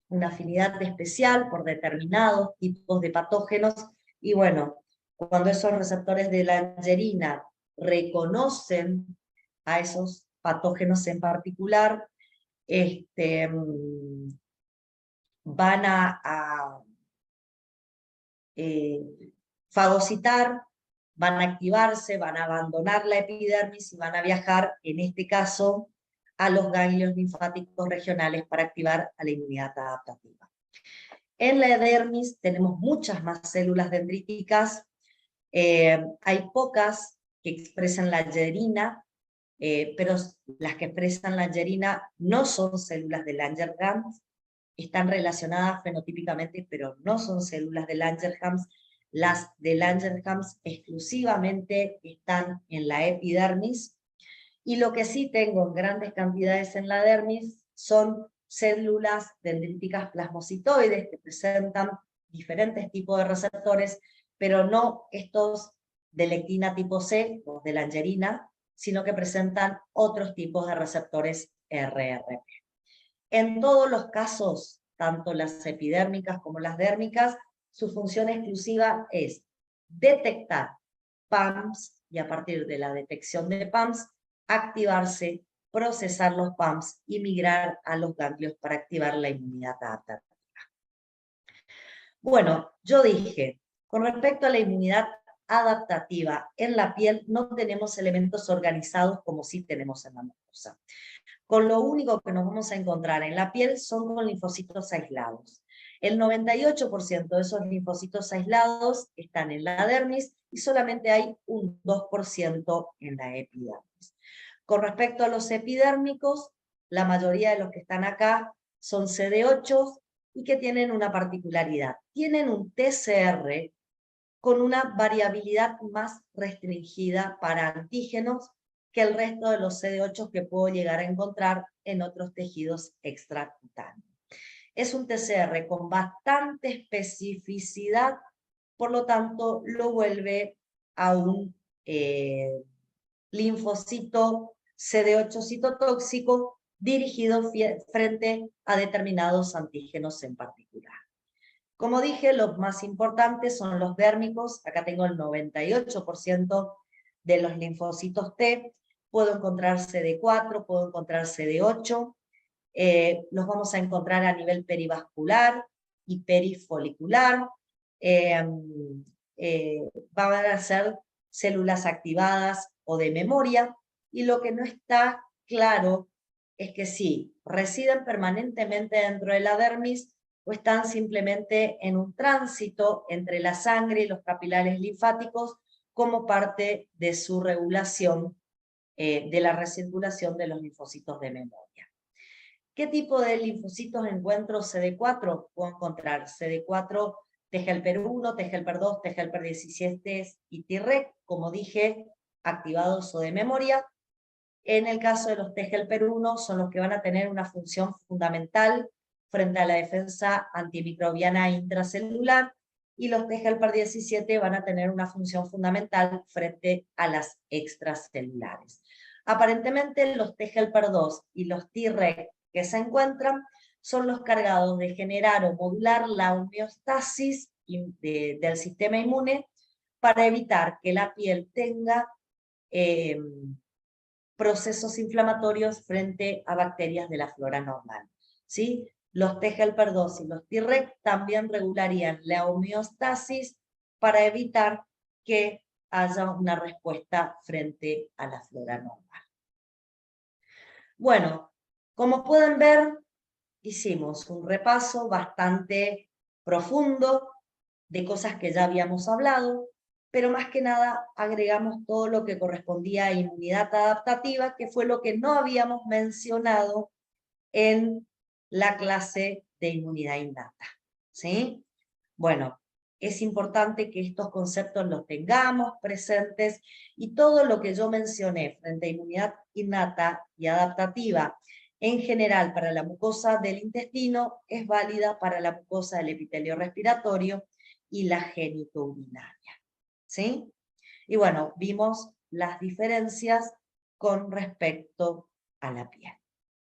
una afinidad especial por determinados tipos de patógenos, y bueno, cuando esos receptores de Langerina reconocen a esos patógenos en particular, van a fagocitar, van a activarse, van a abandonar la epidermis y van a viajar, en este caso, a los ganglios linfáticos regionales para activar a la inmunidad adaptativa. En la dermis tenemos muchas más células dendríticas, hay pocas que expresan la Langerina, pero las que expresan la Langerina no son células de Langerhans, están relacionadas fenotípicamente, pero no son células de Langerhans. Las de Langerhans exclusivamente están en la epidermis, y lo que sí tengo en grandes cantidades en la dermis son células dendríticas plasmocitoides que presentan diferentes tipos de receptores, pero no estos de lectina tipo C, los de Langerina, sino que presentan otros tipos de receptores RRP. En todos los casos, tanto las epidérmicas como las dérmicas, su función exclusiva es detectar PAMs, y a partir de la detección de PAMs, activarse, procesar los PAMs y migrar a los ganglios para activar la inmunidad adaptativa. Bueno, yo dije, con respecto a la inmunidad adaptativa en la piel, no tenemos elementos organizados como sí tenemos en la mucosa. Con lo único que nos vamos a encontrar en la piel son con linfocitos aislados. El 98% de esos linfocitos aislados están en la dermis y solamente hay un 2% en la epidermis. Con respecto a los epidérmicos, la mayoría de los que están acá son CD8 y que tienen una particularidad. Tienen un TCR con una variabilidad más restringida para antígenos que el resto de los CD8 que puedo llegar a encontrar en otros tejidos extracutáneos. Es un TCR con bastante especificidad, por lo tanto lo vuelve a un linfocito CD8 citotóxico dirigido frente a determinados antígenos en particular. Como dije, los más importantes son los dérmicos. Acá tengo el 98% de los linfocitos T, puedo encontrar CD4, puedo encontrar CD8, los vamos a encontrar a nivel perivascular y perifolicular, van a ser células activadas o de memoria, y lo que no está claro es que si residen permanentemente dentro de la dermis o están simplemente en un tránsito entre la sangre y los capilares linfáticos como parte de su regulación de la recirculación de los linfocitos de memoria. ¿Qué tipo de linfocitos encuentro CD4? Puedo encontrar CD4, T-helper1, T-helper2, T-helper17 y Treg, como dije, activados o de memoria. En el caso de los T-helper1 son los que van a tener una función fundamental frente a la defensa antimicrobiana intracelular, y los T-helper17 van a tener una función fundamental frente a las extracelulares. Aparentemente los T-helper2 y los Treg que se encuentran son los cargados de generar o modular la homeostasis del sistema inmune para evitar que la piel tenga procesos inflamatorios frente a bacterias de la flora normal, ¿sí? Los T-helper2 y los Treg también regularían la homeostasis para evitar que haya una respuesta frente a la flora normal. Bueno, como pueden ver, hicimos un repaso bastante profundo de cosas que ya habíamos hablado, pero más que nada agregamos todo lo que correspondía a inmunidad adaptativa, que fue lo que no habíamos mencionado en la clase de inmunidad innata, ¿sí? Bueno, es importante que estos conceptos los tengamos presentes, y todo lo que yo mencioné frente a inmunidad innata y adaptativa en general para la mucosa del intestino es válida para la mucosa del epitelio respiratorio y la genitourinaria, ¿sí? Y bueno, vimos las diferencias con respecto a la piel.